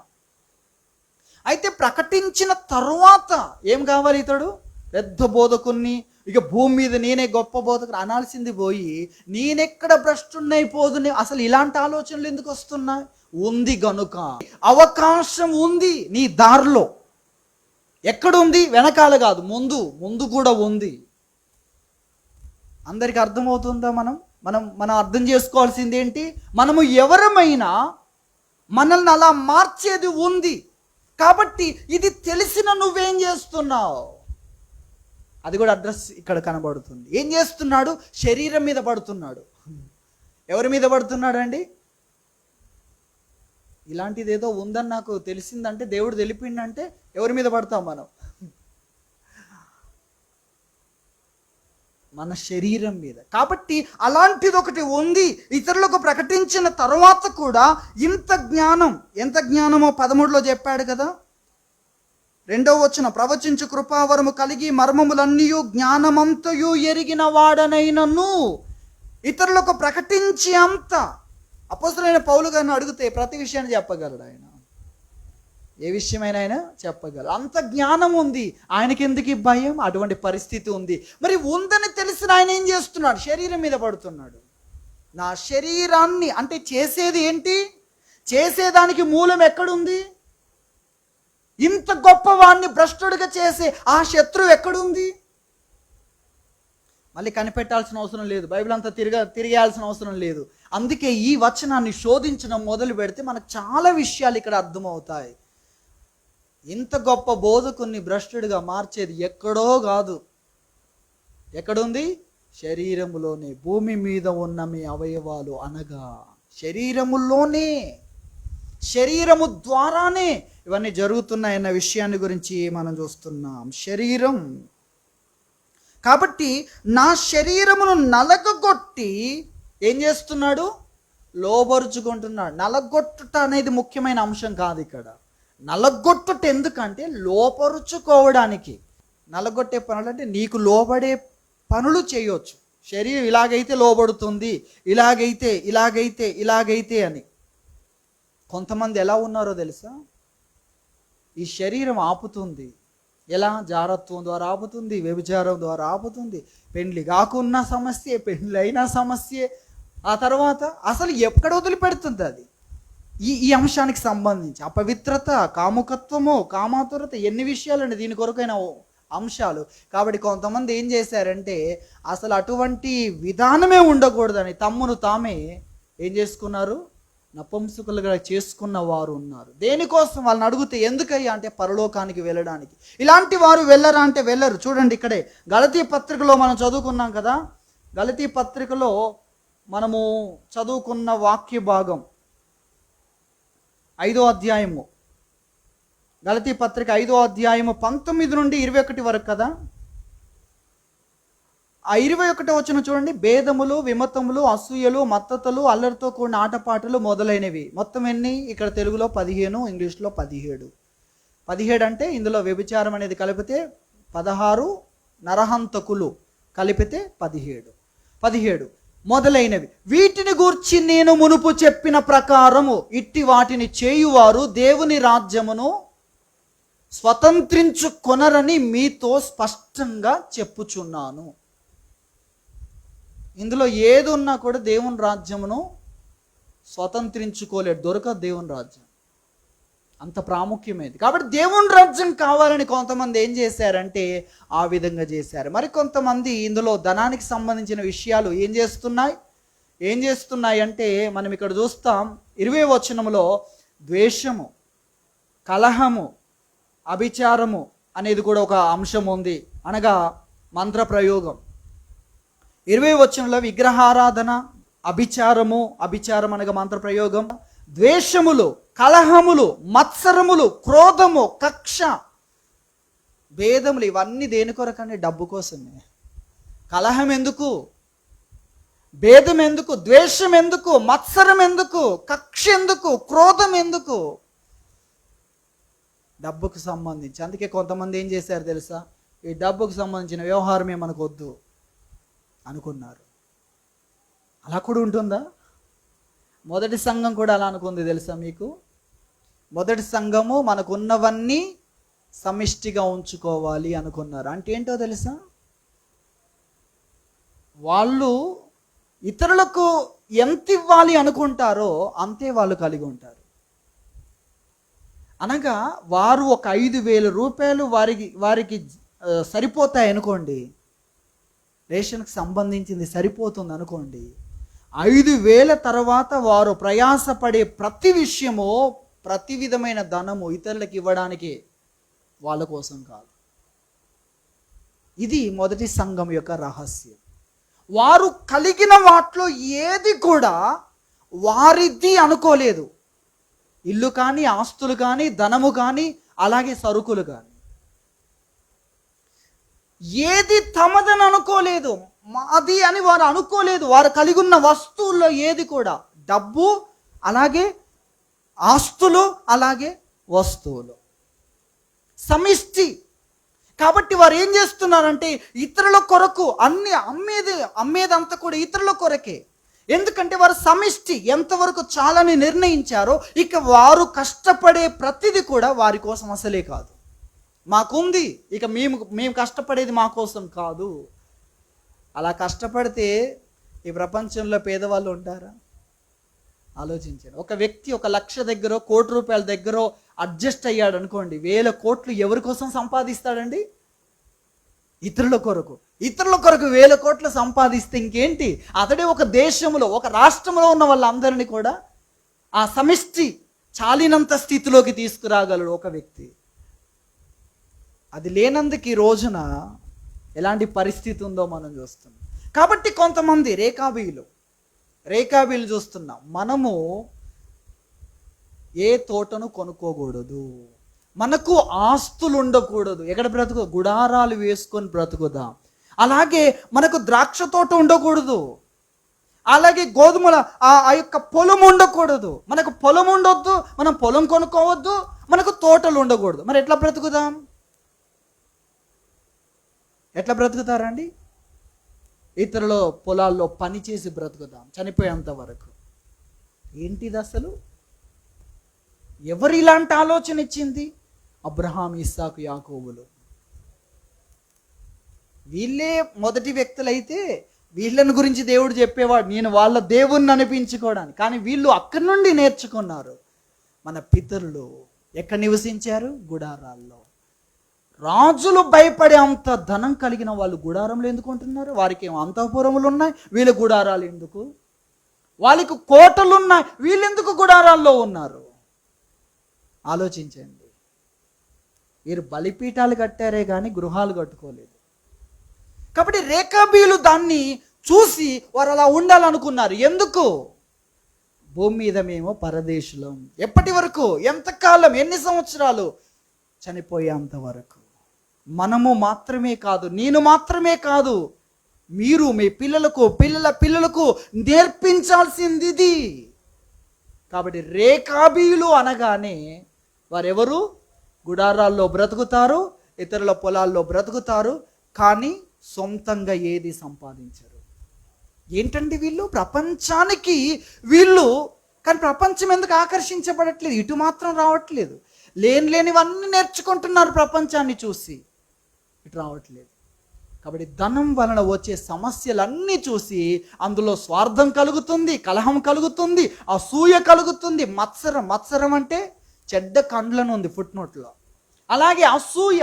Speaker 1: అయితే ప్రకటించిన తరువాత ఏం కావాలి? ఇతడు పెద్ద బోధకుణ్ణి, ఇక భూమి మీద నేనే గొప్ప బోధకుడు అనాల్సింది పోయి నేనెక్కడ భ్రష్టున్నైపోదునే. అసలు ఇలాంటి ఆలోచనలు ఎందుకు వస్తున్నాయి? ఉంది గనుక. అవకాశం ఉంది నీ దారిలో. ఎక్కడుంది? వెనకాల కాదు, ముందు కూడా ఉంది. అందరికి అర్థమవుతుందా? మనం అర్థం చేసుకోవాల్సింది ఏంటి? మనము ఎవరమైనా మనల్ని అలా మార్చేది ఉంది. కాబట్టి ఇది తెలిసిన నువ్వేం చేస్తున్నావు? అది కూడా అడ్రస్ ఇక్కడ కనబడుతుంది. ఏం చేస్తున్నాడు? శరీరం మీద పడుతున్నాడు. ఎవరి మీద పడుతున్నాడు అండి? ఇలాంటిది ఏదో ఉందని నాకు తెలిసిందంటే, దేవుడు తెలిపిండంటే ఎవరి మీద పడతాం మనం? మన శరీరం మీద. కాబట్టి అలాంటిది ఒకటి ఉంది. ఇతరులకు ప్రకటించిన తర్వాత కూడా ఇంత జ్ఞానం, ఎంత జ్ఞానమో 13లో చెప్పాడు కదా. 2వ వచనం, ప్రవచించు కృపావరము కలిగి మర్మములన్నీయు జ్ఞానమంతయు ఎరిగిన వాడనైనను ఇతరులకు ప్రకటించి అంత. అపోస్తలుడైన పౌలు గారిని అడిగితే ప్రతి విషయాన్ని చెప్పగలడు ఆయన. ఏ విషయమైనా ఆయన చెప్పగలరు. అంత జ్ఞానం ఉంది ఆయనకి. ఎందుకు భయం? అటువంటి పరిస్థితి ఉంది. మరి ఉందని తెలిసిన ఆయన ఏం చేస్తున్నాడు? శరీరం మీద పడుతున్నాడు. నా శరీరాన్ని అంటే చేసేది ఏంటి? చేసేదానికి మూలం ఎక్కడుంది? ఇంత గొప్పవాడిని భ్రష్టుడిగా చేసే ఆ శత్రువు ఎక్కడుంది? మళ్ళీ కనిపెట్టాల్సిన అవసరం లేదు. బైబిల్ అంతా తిరిగేయాల్సిన అవసరం లేదు. అందుకే ఈ వచనాన్ని శోధించడం మొదలు పెడితే మనకు చాలా విషయాలు ఇక్కడ అర్థమవుతాయి. ఇంత గొప్ప బోధకుని భ్రష్టుడిగా మార్చేది ఎక్కడో కాదు. ఎక్కడుంది? శరీరములోనే. భూమి మీద ఉన్న మీ అవయవాలు అనగా శరీరములోనే, శరీరము ద్వారానే ఇవన్నీ జరుగుతున్నాయన్న విషయాన్ని గురించి మనం చూస్తున్నాం. శరీరం. కాబట్టి నా శరీరమును నలగగొట్టి ఏం చేస్తున్నాడు? లోబరుచుకుంటున్నాడు. నలగొట్టుట అనేది ముఖ్యమైన అంశం కాదు ఇక్కడ. నలగొట్టుట ఎందుకంటే లోపరుచుకోవడానికి. నలగొట్టే పనులు అంటే నీకు లోబడే పనులు చేయొచ్చు. శరీరం ఇలాగైతే లోబడుతుంది, ఇలాగైతే అని. కొంతమంది ఎలా ఉన్నారో తెలుసా? ఈ శరీరం ఆపుతుంది. ఎలా? జారత్వం ద్వారా ఆపుతుంది, వ్యభిచారం ద్వారా ఆపుతుంది, పెండ్లి కాకున్న సమస్యే, పెండ్లి అయినా సమస్యే. ఆ తర్వాత అసలు ఎక్కడ వదిలిపెడుతుంది అది? ఈ అంశానికి సంబంధించి అపవిత్రత, కాముకత్వము, కామాతురత, ఎన్ని విషయాలండి దీని కొరకైన అంశాలు. కాబట్టి కొంతమంది ఏం చేశారంటే అసలు అటువంటి విధానమే ఉండకూడదని తమ్మును తామే ఏం చేసుకున్నారు? నపుంసకులుగా చేసుకున్న వారు ఉన్నారు. దేనికోసం? వాళ్ళని అడిగితే ఎందుకయ్యా అంటే పరలోకానికి వెళ్ళడానికి. ఇలాంటి వారు వెళ్ళరా అంటే వెళ్ళరు. చూడండి ఇక్కడే గలతీ పత్రికలో మనం చదువుకున్నాం కదా. గలతీ పత్రికలో మనము చదువుకున్న వాక్య భాగం 5వ అధ్యాయము, గలతీ పత్రిక 5వ అధ్యాయము 19 నుండి 21 వరకు కదా. ఆ 21వ వచనం చూడండి. భేదములు, విమతములు, అసూయలు, మత్తతలు, అల్లరితో కూడిన ఆటపాటలు మొదలైనవి. మొత్తం ఎన్ని? ఇక్కడ తెలుగులో 15, ఇంగ్లీష్లో 17. 17 అంటే ఇందులో వ్యభిచారం అనేది కలిపితే 16, నరహంతకులు కలిపితే 17 మొదలైనవి. వీటిని గూర్చి నేను మునుపు చెప్పిన ప్రకారము ఇట్టి వాటిని చేయువారు దేవుని రాజ్యమును స్వతంత్రించుకొనరని మీతో స్పష్టంగా చెప్పుచున్నాను. ఇందులో ఏది ఉన్నా కూడా దేవుని రాజ్యమును స్వతంత్రించుకోలేడు. దొరకదు దేవుని రాజ్యం. అంత ప్రాముఖ్యమైనది. కాబట్టి దేవుని రాజ్యం కావాలని కొంతమంది ఏం చేశారంటే ఆ విధంగా చేశారు. మరి కొంతమంది ఇందులో ధనానికి సంబంధించిన విషయాలు ఏం చేస్తున్నాయి అంటే మనం ఇక్కడ చూస్తాం 20వ వచనంలో ద్వేషము, కలహము, అభిచారము అనేది కూడా ఒక అంశం ఉంది, అనగా మంత్ర ప్రయోగం. 20వ వచనంలో విగ్రహారాధన, అభిచారం అనగా మంత్ర ప్రయోగం, ద్వేషములు, కలహములు, మత్సరములు, క్రోధము, కక్ష, భేదములు, ఇవన్నీ దేని కొరకండి? డబ్బు కోసమే. కలహం ఎందుకు? భేదం ఎందుకు? ద్వేషం ఎందుకు? మత్సరం ఎందుకు? కక్ష ఎందుకు? క్రోధం ఎందుకు? డబ్బుకు సంబంధించి. అందుకే కొంతమంది ఏం చేశారు తెలుసా? ఈ డబ్బుకు సంబంధించిన వ్యవహారమే మనకు వద్దు అనుకున్నారు. అలా కూడా ఉంటుందా? మొదటి సంఘం కూడా అలా అనుకుంది తెలుసా మీకు? మొదటి సంఘము మనకున్నవన్నీ సమిష్టిగా ఉంచుకోవాలి అనుకున్నారు. అంటే ఏంటో తెలుసా? వాళ్ళు ఇతరులకు ఎంత ఇవ్వాలి అనుకుంటారో అంతే వాళ్ళు కలిగి ఉంటారు. అనగా వారు ఒక 5,000 రూపాయలు వారికి సరిపోతాయి అనుకోండి, రేషన్కి సంబంధించింది సరిపోతుంది అనుకోండి, 5,000 తర్వాత వారు ప్రయాసపడే ప్రతి విషయము, ప్రతి విధమైన ధనము ఇతరులకు ఇవ్వడానికి వాళ్ళ కోసం కాదు. ఇది మొదటి సంఘం యొక్క రహస్యం. వారు కలిగిన వాటిలో ఏది కూడా వారిది అనుకోలేదు. ఇల్లు కానీ, ఆస్తులు కానీ, ధనము కానీ, అలాగే సరుకులు కానీ, ఏది తమదని అనుకోలేదు, మాది అని వారు అనుకోలేదు. వారు కలిగి ఉన్న వస్తువుల్లో ఏది కూడా, డబ్బు అలాగే ఆస్తులు అలాగే వస్తువులు సమిష్టి. కాబట్టి వారు ఏం చేస్తున్నారంటే ఇతరుల కొరకు అన్ని అమ్మేదంతా కూడా ఇతరుల కొరకే. ఎందుకంటే వారు సమిష్టి ఎంతవరకు చాలని నిర్ణయించారో, ఇక వారు కష్టపడే ప్రతిదీ కూడా వారి కోసం అసలే కాదు. మాకుంది, ఇక మేము కష్టపడేది మా కోసం కాదు. అలా కష్టపడితే ఈ ప్రపంచంలో పేదవాళ్ళు ఉంటారా? ఆలోచించండి. ఒక వ్యక్తి 1,00,000 దగ్గర, 1,00,00,000 రూపాయల దగ్గర అడ్జస్ట్ అయ్యాడు అనుకోండి, 1,000 కోట్లు ఎవరి కోసం సంపాదిస్తాడండి? ఇతరుల కొరకు 1,000 కోట్లు సంపాదిస్తే ఇంకేంటి? అతడే ఒక దేశంలో, ఒక రాష్ట్రంలో ఉన్న వాళ్ళందరినీ కూడా ఆ సమిష్టి చాలినంత స్థితిలోకి తీసుకురాగలడు ఒక వ్యక్తి. అది లేనందుకు ఈ రోజున ఎలాంటి పరిస్థితి ఉందో మనం చూస్తున్నాం. కాబట్టి కొంతమంది రేకాబీలు చూస్తున్నాం. మనము ఏ తోటను కొనుక్కోకూడదు, మనకు ఆస్తులు ఉండకూడదు. ఎక్కడ బ్రతుకు? గుడారాలు వేసుకొని బ్రతుకుదాం. అలాగే మనకు ద్రాక్ష తోట ఉండకూడదు, అలాగే గోధుమల ఆ యొక్క పొలం ఉండకూడదు. మనకు పొలం ఉండొద్దు, మనం పొలం కొనుక్కోవద్దు, మనకు తోటలు ఉండకూడదు. మరి ఎట్లా బ్రతుకుదాం? ఎట్లా బ్రతుకుతారండి? ఇతరుల పొలాల్లో పని చేసి బ్రతుకుదాం చనిపోయేంత వరకు. ఏంటిది అసలు? ఎవరు ఇలాంటి ఆలోచన ఇచ్చింది? అబ్రహాం, ఇస్సాకు, యాకోబులు. వీళ్ళే మొదటి వ్యక్తులైతే వీళ్ళని గురించి దేవుడు చెప్పేవాడు, నేను వాళ్ళ దేవుణ్ణి అనిపించుకోవడానికి. కానీ వీళ్ళు అక్కడి నుండి నేర్చుకున్నారు. మన పితరులు ఎక్కడ నివసించారు? గుడారాల్లో. రాజులు భయపడే అంత ధనం కలిగిన వాళ్ళు గుడారంలో ఎందుకు ఉంటున్నారు? వారికి ఏమో అంతఃపురములు ఉన్నాయి, వీళ్ళ గుడారాలు ఎందుకు? వాళ్ళకి కోటలు ఉన్నాయి, వీళ్ళెందుకు గుడారాల్లో ఉన్నారు? ఆలోచించండి. వీరు బలిపీఠాలు కట్టారే కానీ గృహాలు కట్టుకోలేదు. కాబట్టి రేకాబీలు దాన్ని చూసి వారు అలా ఉండాలనుకున్నారు. ఎందుకు? భూమి మీద మేము పరదేశులం. ఎప్పటి వరకు? ఎంతకాలం? ఎన్ని సంవత్సరాలు? చనిపోయేంత వరకు. మనము మాత్రమే కాదు, నేను మాత్రమే కాదు, మీరు మీ పిల్లలకు, పిల్లల పిల్లలకు నేర్పించాల్సింది ఇది. కాబట్టి రేకాబీలు అనగానే వారెవరు? గుడారాల్లో బ్రతుకుతారు, ఇతరుల పొలాల్లో బ్రతుకుతారు, కానీ సొంతంగా ఏది సంపాదించరు. ఏంటండి వీళ్ళు? ప్రపంచానికి వీళ్ళు, కానీ ప్రపంచం ఎందుకు ఆకర్షించబడట్లేదు? ఇటు మాత్రం రావట్లేదు. లేనివన్నీ నేర్చుకుంటున్నారు ప్రపంచాన్ని చూసి, ఇటు రావట్లేదు. కాబట్టి ధనం వలన వచ్చే సమస్యలన్నీ చూసి అందులో స్వార్థం కలుగుతుంది, కలహం కలుగుతుంది, అసూయ కలుగుతుంది, మత్సరం అంటే చెడ్డ కండ్లను ఉంది ఫుట్ నోట్లో. అలాగే అసూయ.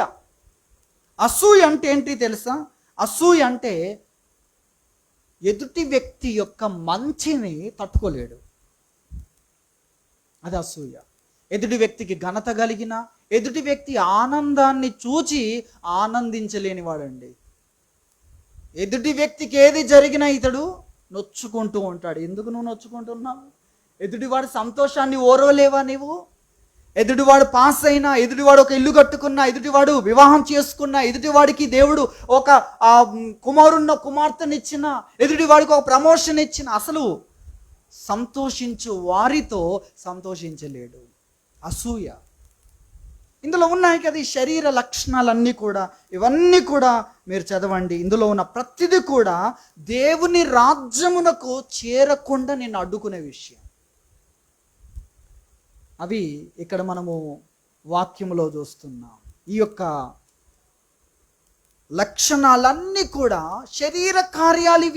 Speaker 1: అసూయ అంటే ఏంటి తెలుసా? అసూయ అంటే ఎదుటి వ్యక్తి యొక్క మంచిని తట్టుకోలేడు, అది అసూయ. ఎదుటి వ్యక్తికి ఘనత కలిగిన, ఎదుటి వ్యక్తి ఆనందాన్ని చూచి ఆనందించలేని వాడండి. ఎదుటి వ్యక్తికి ఏది జరిగినా ఇతడు నొచ్చుకుంటూ ఉంటాడు. ఎందుకు నువ్వు నొచ్చుకుంటున్నావు? ఎదుటివాడి సంతోషాన్ని ఓర్వలేవా నీవు? ఎదుటివాడు పాస్ అయినా, ఎదుటివాడు ఒక ఇల్లు కట్టుకున్నా, ఎదుటివాడు వివాహం చేసుకున్నా, ఎదుటివాడికి దేవుడు ఒక కుమార్తెనిచ్చిన, ఎదుటివాడికి ఒక ప్రమోషన్ ఇచ్చిన, అసలు సంతోషించు వారితో సంతోషించలేడు. అసూయ. ఇందులో ఉన్నాయి కదా ఈ శరీర లక్షణాలన్నీ కూడా. ఇవన్నీ కూడా మీరు చదవండి. ఇందులో ఉన్న ప్రతిదీ కూడా దేవుని రాజ్యమునకు చేరకుండా నిన్ను అడ్డుకునే విషయం. అవి ఇక్కడ మనము వాక్యములో చూస్తున్నాం. ఈ యొక్క లక్షణాలన్నీ కూడా శరీర కార్యాలు.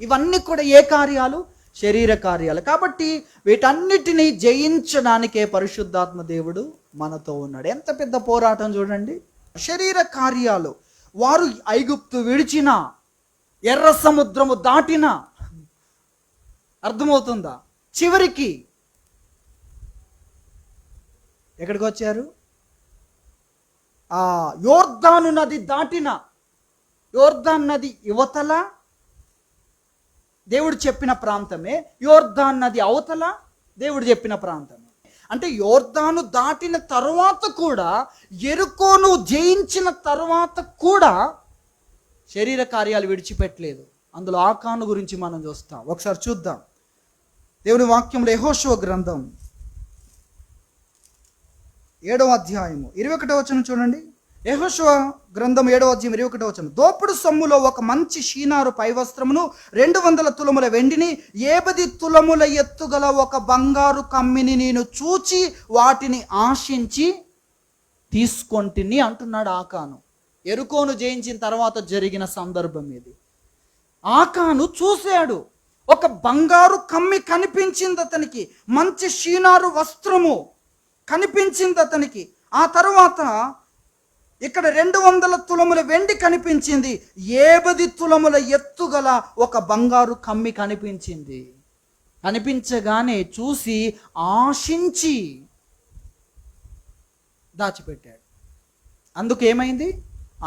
Speaker 1: ఇవన్నీ కూడా ఏ కార్యాలు? శరీర కార్యాలు. కాబట్టి వీటన్నిటినీ జయించడానికే పరిశుద్ధాత్మ దేవుడు మనతో ఉన్నాడు. ఎంత పెద్ద పోరాటం చూడండి. శరీర కార్యాలు. వారు ఐగుప్తు విడిచిన, ఎర్ర సముద్రము దాటిన, అర్థమవుతుందా? చివరికి ఎక్కడికి వచ్చారు? యోర్దాను నది దాటిన, యోర్దాన్ నది యువతల దేవుడు చెప్పిన ప్రాంతమే, యోర్దాన్ నది అవతల దేవుడు చెప్పిన ప్రాంతమే. అంటే యోర్దాను దాటిన తరువాత కూడా, యెరికోను జయించిన తరువాత కూడా శరీర కార్యాలు విడిచిపెట్టలేదు. అందులో ఆకాను గురించి మనం చూస్తాం. ఒకసారి చూద్దాం. దేవుని వాక్యంలో యెహోషువ గ్రంథం 7వ అధ్యాయము 21వ వచనం చూడండి. యెహోషువ గ్రంథం 7వ అధ్యాయం 21వ వచనం. దోపుడు సొమ్ములో ఒక మంచి షీనారు పై వస్త్రమును, 200 తులముల వెండిని, 50 తులముల ఎత్తుగల ఒక బంగారు కమ్మిని నేను చూచి వాటిని ఆశించి తీసుకొంటిని అంటున్నాడు ఆకాను. యెరికోను జయించిన తర్వాత జరిగిన సందర్భం ఇది. ఆకాను చూశాడు, ఒక బంగారు కమ్మి కనిపించింది అతనికి, మంచి షీనారు వస్త్రము కనిపించింది అతనికి. ఆ తర్వాత ఇక్కడ 200 తులముల వెండి కనిపించింది, 50 తులముల ఎత్తుగల ఒక బంగారు కమ్మి కనిపించింది. కనిపించగానే చూసి ఆశించి దాచిపెట్టాడు. అందుకు ఏమైంది?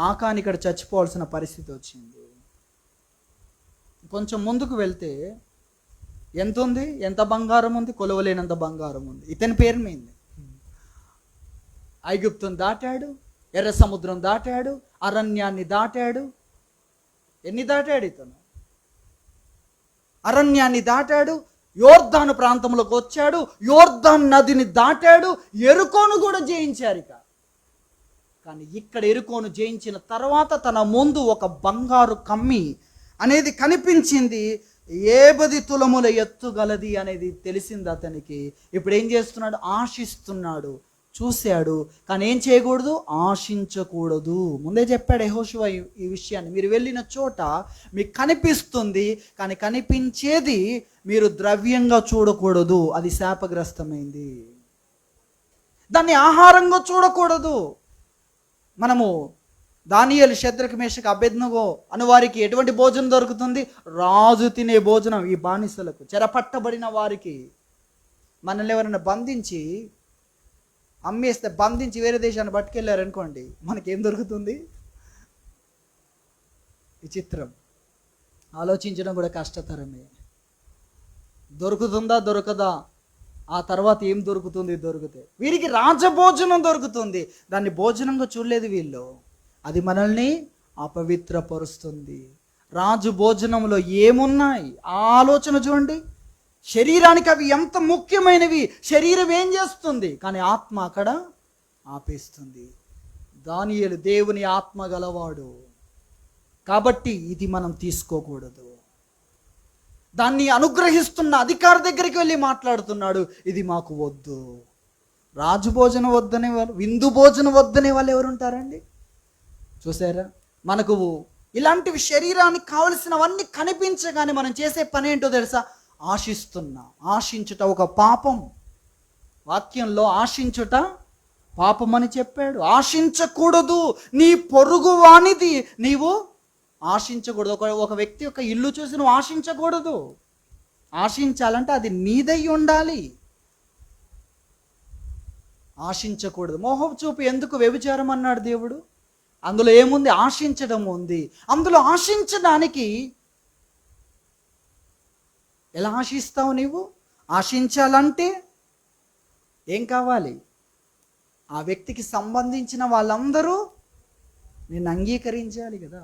Speaker 1: ఆకాను ఇక్కడ చచ్చిపోవాల్సిన పరిస్థితి వచ్చింది. కొంచెం ముందుకు వెళ్తే ఎంత ఉంది? ఎంత బంగారం ఉంది? కొలవలేనంత బంగారం ఉంది. ఇతని పేరు మీద ఐగుప్తును దాటాడు, ఎర్ర సముద్రం దాటాడు, అరణ్యాన్ని దాటాడు. ఎన్ని దాటాడు ఇతను? అరణ్యాన్ని దాటాడు, యోర్దాను ప్రాంతంలోకి వచ్చాడు, యోర్దాన్ నదిని దాటాడు, యెరికోను కూడా జయించారు. కానీ ఇక్కడ యెరికోను జయించిన తర్వాత తన ముందు ఒక బంగారు కమ్మి అనేది కనిపించింది, 50 తులముల ఎత్తుగలది అనేది తెలిసింది అతనికి. ఇప్పుడు ఏం చేస్తున్నాడు? ఆశిస్తున్నాడు. చూశాడు, కానీ ఏం చేయకూడదు? ఆశించకూడదు. ముందే చెప్పాడు యెహోషువ ఈ విషయాన్ని. మీరు వెళ్ళిన చోట మీకు కనిపిస్తుంది, కానీ కనిపించేది మీరు ద్రవ్యంగా చూడకూడదు. అది శాపగ్రస్తమైంది. దాన్ని ఆహారంగా చూడకూడదు. మనము దానియేలు, షద్రకు, మేషకు, అబేద్నెగో అను వారికి ఎటువంటి భోజనం దొరుకుతుంది? రాజు తినే భోజనం. ఈ బానిసలకు, చెరపట్టబడిన వారికి. మనల్ని ఎవరైనా బంధించి అమ్మేస్తే, బంధించి వేరే దేశాన్ని పట్టుకెళ్ళారనుకోండి, మనకేం దొరుకుతుంది? విచిత్రం. ఆలోచించడం కూడా కష్టతరమే. దొరుకుతుందా? దొరకదా? ఆ తర్వాత ఏం దొరుకుతుంది? దొరికితే వీరికి రాజభోజనం దొరుకుతుంది. దాన్ని భోజనంగా చూడలేదు వీళ్ళు. అది మనల్ని అపవిత్రపరుస్తుంది. రాజు భోజనంలో ఏమున్నాయి? ఆలోచన చూడండి. శరీరానికి అవి ఎంత ముఖ్యమైనవి. శరీరం ఏం చేస్తుంది, కానీ ఆత్మ అక్కడ ఆపేస్తుంది. దానియేలు దేవుని ఆత్మ గలవాడు కాబట్టి ఇది మనం తీసుకోకూడదు. దాన్ని అనుగ్రహిస్తున్న అధికారి దగ్గరికి వెళ్ళి మాట్లాడుతున్నాడు, ఇది మాకు వద్దు. రాజు భోజనం వద్దనే వాళ్ళు, విందు భోజనం వద్దనే వాళ్ళు ఎవరు ఉంటారండి? చూసారా? మనకు ఇలాంటివి శరీరానికి కావలసినవన్నీ కనిపించగానే మనం చేసే పని ఏంటో తెలుసా? ఆశిస్తున్నా. ఆశించుట ఒక పాపం. వాక్యంలో ఆశించుట పాపమని చెప్పాడు. ఆశించకూడదు, నీ పొరుగు వానిది నీవు ఆశించకూడదు. ఒక వ్యక్తి యొక్క ఇల్లు చూసి నువ్వు ఆశించకూడదు. ఆశించాలంటే అది నీదై ఉండాలి. ఆశించకూడదు. మోహపు చూపు ఎందుకు వ్యభిచారం అన్నాడు దేవుడు? అందులో ఏముంది? ఆశించడం ఉంది. అందులో ఆశించడానికి ఎలా ఆశిస్తావు నీవు? ఆశించాలంటే ఏం కావాలి? ఆ వ్యక్తికి సంబంధించిన వాళ్ళందరూ నేను అంగీకరించాలి కదా.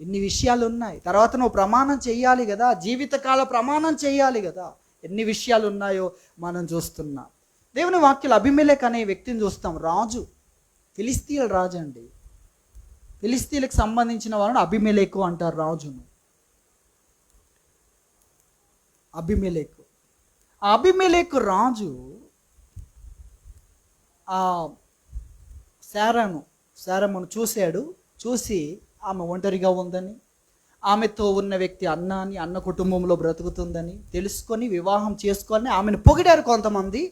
Speaker 1: ఎన్ని విషయాలు ఉన్నాయి. తర్వాత నువ్వు ప్రమాణం చెయ్యాలి కదా, జీవితకాల ప్రమాణం చెయ్యాలి కదా. ఎన్ని విషయాలు ఉన్నాయో మనం చూస్తున్నాం. దేవుని వాక్యాలు అబీమెలెకు అనే వ్యక్తిని చూస్తాం. రాజు, ఫిలిస్తీన్ల రాజు అండి. ఫిలిస్తీన్లకు సంబంధించిన వాళ్ళని అబీమెలెకు అంటారు రాజును. అబీమెలెకు. ఆ అబీమెలెకు రాజు ఆ శారమును చూశాడు. చూసి ఆమె ఒంటరిగా ఉందని, ఆమెతో ఉన్న వ్యక్తి అన్న కుటుంబంలో బ్రతుకుతుందని తెలుసుకొని వివాహం చేసుకొని ఆమెను పొగిడారు కొంతమంది.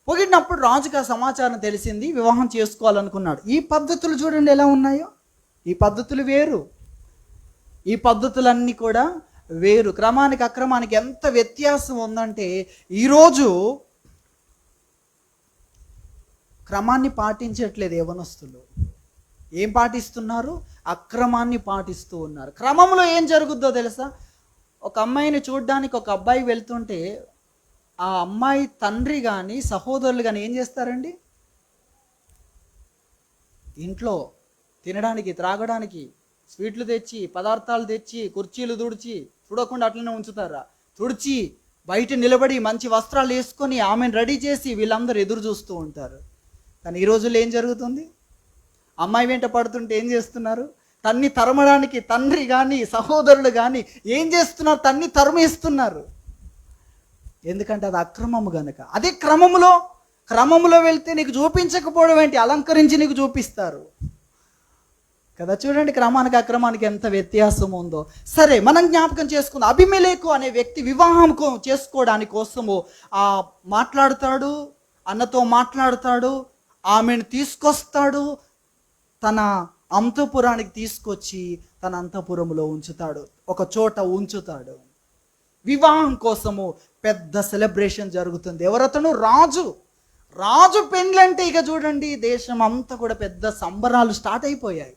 Speaker 1: పొగిడినప్పుడు రాజుకు ఆ సమాచారం తెలిసింది, వివాహం చేసుకోవాలనుకున్నాడు. ఈ పద్ధతులు చూడండి ఎలా ఉన్నాయో. ఈ పద్ధతులు వేరు, ఈ పద్ధతులన్నీ కూడా వేరు. క్రమానికి అక్రమానికి ఎంత వ్యత్యాసం ఉందంటే, ఈరోజు క్రమాన్ని పాటించట్లేదు యవ్వనస్తులు. ఏం పాటిస్తున్నారు? అక్రమాన్ని పాటిస్తూ ఉన్నారు. క్రమంలో ఏం జరుగుద్దో తెలుసా? ఒక అమ్మాయిని చూడడానికి ఒక అబ్బాయి వెళ్తుంటే ఆ అమ్మాయి తండ్రి కానీ సహోదరులు కానీ ఏం చేస్తారండి? ఇంట్లో తినడానికి త్రాగడానికి స్వీట్లు తెచ్చి, పదార్థాలు తెచ్చి, కుర్చీలు తుడిచి, చూడకుండా అట్లనే ఉంచుతారా? తుడిచి బయట నిలబడి మంచి వస్త్రాలు వేసుకొని ఆమెను రెడీ చేసి వీళ్ళందరూ ఎదురు చూస్తూ ఉంటారు. కానీ ఈ రోజుల్లో ఏం జరుగుతుంది? అమ్మాయి వెంట పడుతుంటే ఏం చేస్తున్నారు? తన్ని తరమడానికి తండ్రి కానీ సహోదరులు కానీ ఏం చేస్తున్నారు? తన్ని తరిమేస్తున్నారు. ఎందుకంటే అది అక్రమము గనక. అదే క్రమములో వెళ్తే నీకు చూపించకపోవడం ఏంటి? అలంకరించి నీకు చూపిస్తారు కదా. చూడండి క్రమానికి అక్రమానికి ఎంత వ్యత్యాసం ఉందో. సరే, మనం జ్ఞాపకం చేసుకుందాం. అబీమెలెకు అనే వ్యక్తి వివాహం చేసుకోవడానికి కోసము మాట్లాడుతాడు, అన్నతో మాట్లాడుతాడు, ఆమెను తీసుకొస్తాడు, తన అంతఃపురానికి తీసుకొచ్చి తన అంతఃపురంలో ఉంచుతాడు, ఒక చోట ఉంచుతాడు. వివాహం కోసము పెద్ద సెలబ్రేషన్ జరుగుతుంది. ఎవరతను? రాజు పెండ్లంటే ఇక చూడండి దేశం అంతా కూడా పెద్ద సంబరాలు స్టార్ట్ అయిపోయాయి.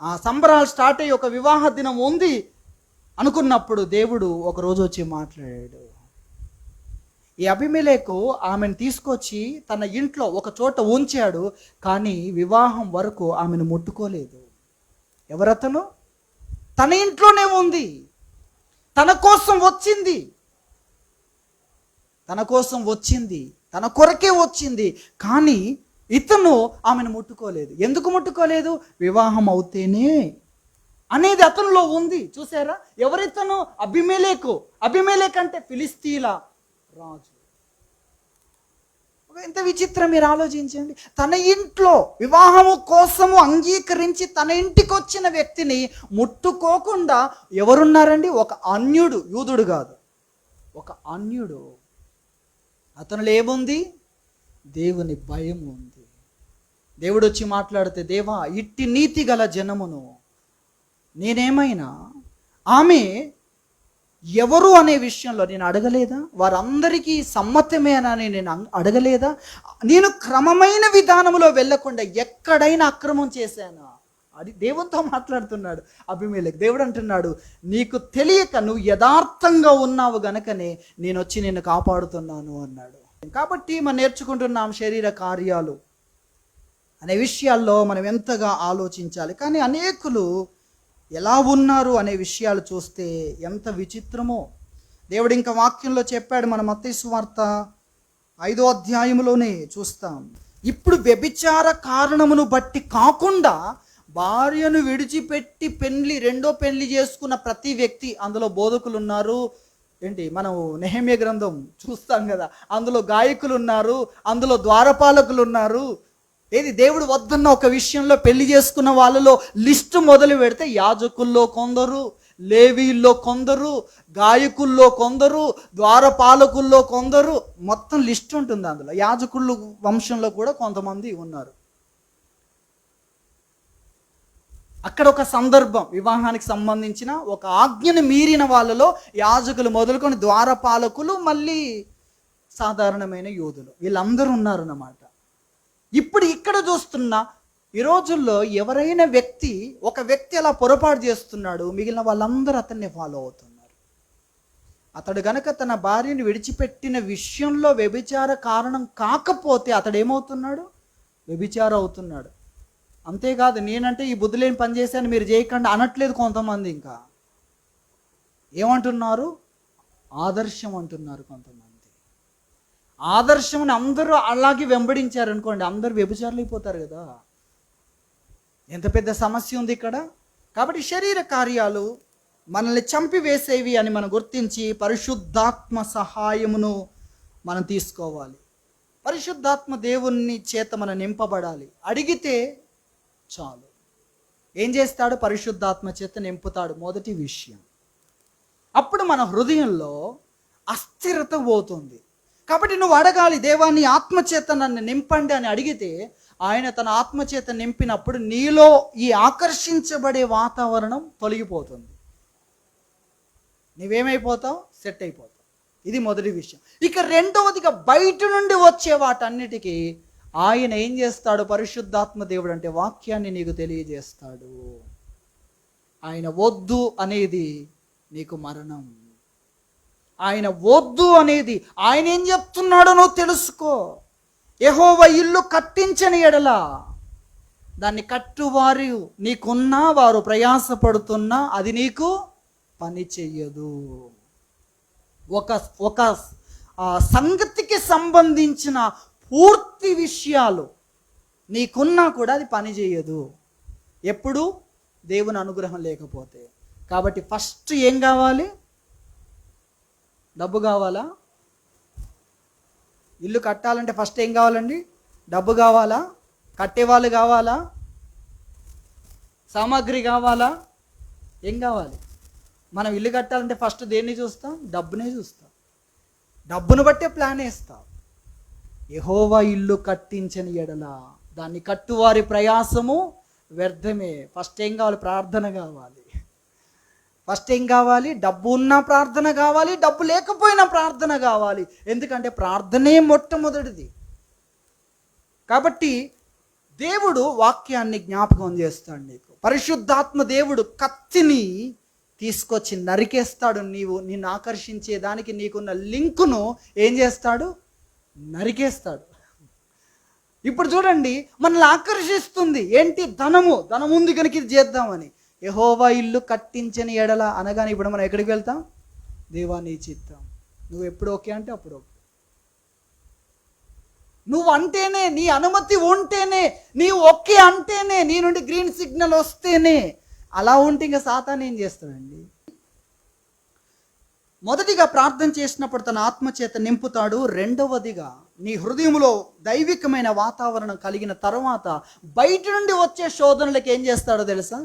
Speaker 1: ఆ సంబరాలు స్టార్ట్ అయ్యి ఒక వివాహ దినం ఉంది అనుకున్నప్పుడు దేవుడు ఒక రోజు వచ్చి మాట్లాడాడు. ఈ అబీమెలెకు ఆమెను తీసుకొచ్చి తన ఇంట్లో ఒక చోట ఉంచాడు, కానీ వివాహం వరకు ఆమెను ముట్టుకోలేదు. ఎవరతను? తన ఇంట్లోనే ఉంది, తన కోసం వచ్చింది, తన కొరకే వచ్చింది. కానీ ఇతను ఆమెను ముట్టుకోలేదు. ఎందుకు ముట్టుకోలేదు? వివాహం అవుతేనే అనేది అతనిలో ఉంది. చూసారా? ఎవరితను? అబీమెలెకు అంటే ఫిలిస్తీన్ల రాజు. ఎంత విచిత్రం మీరు ఆలోచించండి. తన ఇంట్లో వివాహము కోసము అంగీకరించి తన ఇంటికి వచ్చిన వ్యక్తిని ముట్టుకోకుండా ఎవరున్నారండి? ఒక అన్యుడు, యూదుడు కాదు, ఒక అన్యుడు. అతనిలో ఏముంది? దేవుని భయం ఉంది. దేవుడు వచ్చి మాట్లాడితే, దేవా ఇట్టి నీతి గల జనమును నేనేమైనా ఆమె ఎవరు అనే విషయంలో నేను అడగలేదా? వారందరికీ సమ్మతమేనని నేను అడగలేదా? నేను క్రమమైన విధానంలో వెళ్ళకుండా ఎక్కడైనా అక్రమం చేశానా? అది దేవునితో మాట్లాడుతున్నాడు అబీమెలెకు. దేవుడు అంటున్నాడు, నీకు తెలియక నువ్వు యథార్థంగా ఉన్నావు గనుకనే నేను వచ్చి నిన్ను కాపాడుతున్నాను అన్నాడు. కాబట్టి మనం నేర్చుకుంటున్నాం శరీర కార్యాలు అనే విషయాల్లో మనం ఎంతగా ఆలోచించాలి. కానీ అనేకులు ఎలా ఉన్నారు అనే విషయాలు చూస్తే ఎంత విచిత్రమో. దేవుడు ఇంకా వాక్యంలో చెప్పాడు. మన మత్తయి సువార్త 5వ అధ్యాయంలోనే చూస్తాం. ఇప్పుడు వ్యభిచార కారణమును బట్టి కాకుండా భార్యను విడిచిపెట్టి రెండో పెళ్లి చేసుకున్న ప్రతి వ్యక్తి, అందులో బోధకులు ఉన్నారు. మనం నెహెమ్యా గ్రంథం చూస్తాం కదా, అందులో గాయకులు ఉన్నారు, అందులో ద్వారపాలకులు ఉన్నారు. దేవుడు వద్దన్న ఒక విషయంలో పెళ్లి చేసుకున్న వాళ్ళలో లిస్టు మొదలు పెడితే యాజకుల్లో కొందరు, లేవీల్లో కొందరు, గాయకుల్లో కొందరు, ద్వారపాలకుల్లో కొందరు, మొత్తం లిస్ట్ ఉంటుంది అందులో. యాజకుళ్ళు వంశంలో కూడా కొంతమంది ఉన్నారు. అక్కడ ఒక సందర్భం, వివాహానికి సంబంధించిన ఒక ఆజ్ఞను మీరిన వాళ్ళలో యాజకులు మొదలుకొని ద్వారపాలకులు, మళ్ళీ సాధారణమైన యోధులు, వీళ్ళందరూ ఉన్నారన్నమాట. ఇప్పుడు ఇక్కడ చూస్తున్నా ఈ రోజుల్లో ఎవరైనా ఒక వ్యక్తి అలా పొరపాటు చేస్తున్నాడు, మిగిలిన వాళ్ళందరూ అతన్ని ఫాలో అవుతున్నారు. అతడు గనక తన భార్యను విడిచిపెట్టిన విషయంలో వ్యభిచార కారణం కాకపోతే అతడు ఏమవుతున్నాడు? వ్యభిచార అవుతున్నాడు. అంతేకాదు, నేనంటే ఈ బుద్ధి లేని పని చేశాను మీరు చేయకండి అనట్లేదు కొంతమంది. ఇంకా ఏమంటున్నారు? ఆదర్శం అంటున్నారు కొంతమంది. ఆదర్శం అందరూ అలాగే వెంబడించారు అనుకోండి, అందరూ వ్యభిచారులు అయిపోతారు కదా. ఎంత పెద్ద సమస్య ఉంది ఇక్కడ. కాబట్టి శరీర కార్యాలు మనల్ని చంపివేసేవి అని మనం గుర్తించి పరిశుద్ధాత్మ సహాయమును మనం తీసుకోవాలి. పరిశుద్ధాత్మ దేవుని చేత మనం నింపబడాలి. అడిగితే చాలు. ఏం చేస్తాడు? పరిశుద్ధాత్మ చేత నింపుతాడు. మొదటి విషయం, అప్పుడు మన హృదయంలో అస్థిరత పోతుంది. కాబట్టి నువ్వు అడగాలి, దేవాన్ని ఆత్మచేత నన్ను నింపండి అని అడిగితే ఆయన తన ఆత్మచేత నింపినప్పుడు నీలో ఈ ఆకర్షించబడే వాతావరణం తొలగిపోతుంది. నువ్వేమైపోతావు? సెట్ అయిపోతావు. ఇది మొదటి విషయం. ఇక రెండవదిగా బయట నుండి వచ్చే వాటన్నిటికీ ఆయన ఏం చేస్తాడు? పరిశుద్ధాత్మ దేవుడు అంటే వాక్యాన్ని నీకు తెలియజేస్తాడు. ఆయన వద్దు అనేది నీకు మరణం. ఆయన వద్దు అనేది, ఆయన ఏం చెప్తున్నాడో నువ్వు తెలుసుకో. యెహోవా ఇల్లు కట్టించని ఎడల దాన్ని కట్టువారు నీకున్నా, వారు ప్రయాసపడుతున్నా అది నీకు పని చెయ్యదు. ఒక సంగతికి సంబంధించిన పూర్తి విషయాలు నీకున్నా కూడా అది పని చేయదు. ఎప్పుడు? దేవుని అనుగ్రహం లేకపోతే. కాబట్టి ఫస్ట్ ఏం కావాలి? డబ్బు కావాలా? ఇల్లు కట్టాలంటే ఫస్ట్ ఏం కావాలండి? డబ్బు కావాలా? కట్టేవాళ్ళు కావాలా? సామాగ్రి కావాలా? ఏం కావాలి? మనం ఇల్లు కట్టాలంటే ఫస్ట్ దేన్ని చూస్తాం? డబ్బునే చూస్తాం. డబ్బును బట్టే ప్లాన్ వేస్తాం. యెహోవా ఇల్లు కట్టించని ఎడల దాన్ని కట్టువారి ప్రయాసము వ్యర్థమే. ఫస్ట్ ఏం కావాలి? ప్రార్థన కావాలి. ఫస్ట్ ఏం కావాలి? డబ్బు ఉన్నా ప్రార్థన కావాలి, డబ్బు లేకపోయినా ప్రార్థన కావాలి. ఎందుకంటే ప్రార్థనే మొట్టమొదటిది. కాబట్టి దేవుడు వాక్యాన్ని జ్ఞాపకం చేస్తాడు నీకు. పరిశుద్ధాత్మ దేవుడు కత్తిని తీసుకొచ్చి నరికేస్తాడు. నిన్ను ఆకర్షించే దానికి నీకున్న లింకును ఏం చేస్తాడు? నరికేస్తాడు. ఇప్పుడు చూడండి, మనల్ని ఆకర్షిస్తుంది ఏంటి? ధనం ఉంది కనుక ఇది చేద్దామని. యెహోవా ఇల్లు కట్టించని ఎడల అనగానే ఇప్పుడు మనం ఎక్కడికి వెళ్తాం? దేవా నీ చిత్తం. నువ్వు ఎప్పుడు ఓకే అంటే అప్పుడు ఓకే. నువ్వు అంటేనే, నీ అనుమతి ఉంటేనే, నీ ఓకే అంటేనే, నీ నుండి గ్రీన్ సిగ్నల్ వస్తేనే. అలా ఉంటే ఇంకా సాతాను ఏం చేస్తాడండి? మొదటిగా ప్రార్థన చేసినప్పుడు తన ఆత్మచేత నింపుతాడు. రెండవదిగా నీ హృదయంలో దైవికమైన వాతావరణం కలిగిన తర్వాత బయట నుండి వచ్చే శోధనలకు ఏం చేస్తాడో తెలుసా?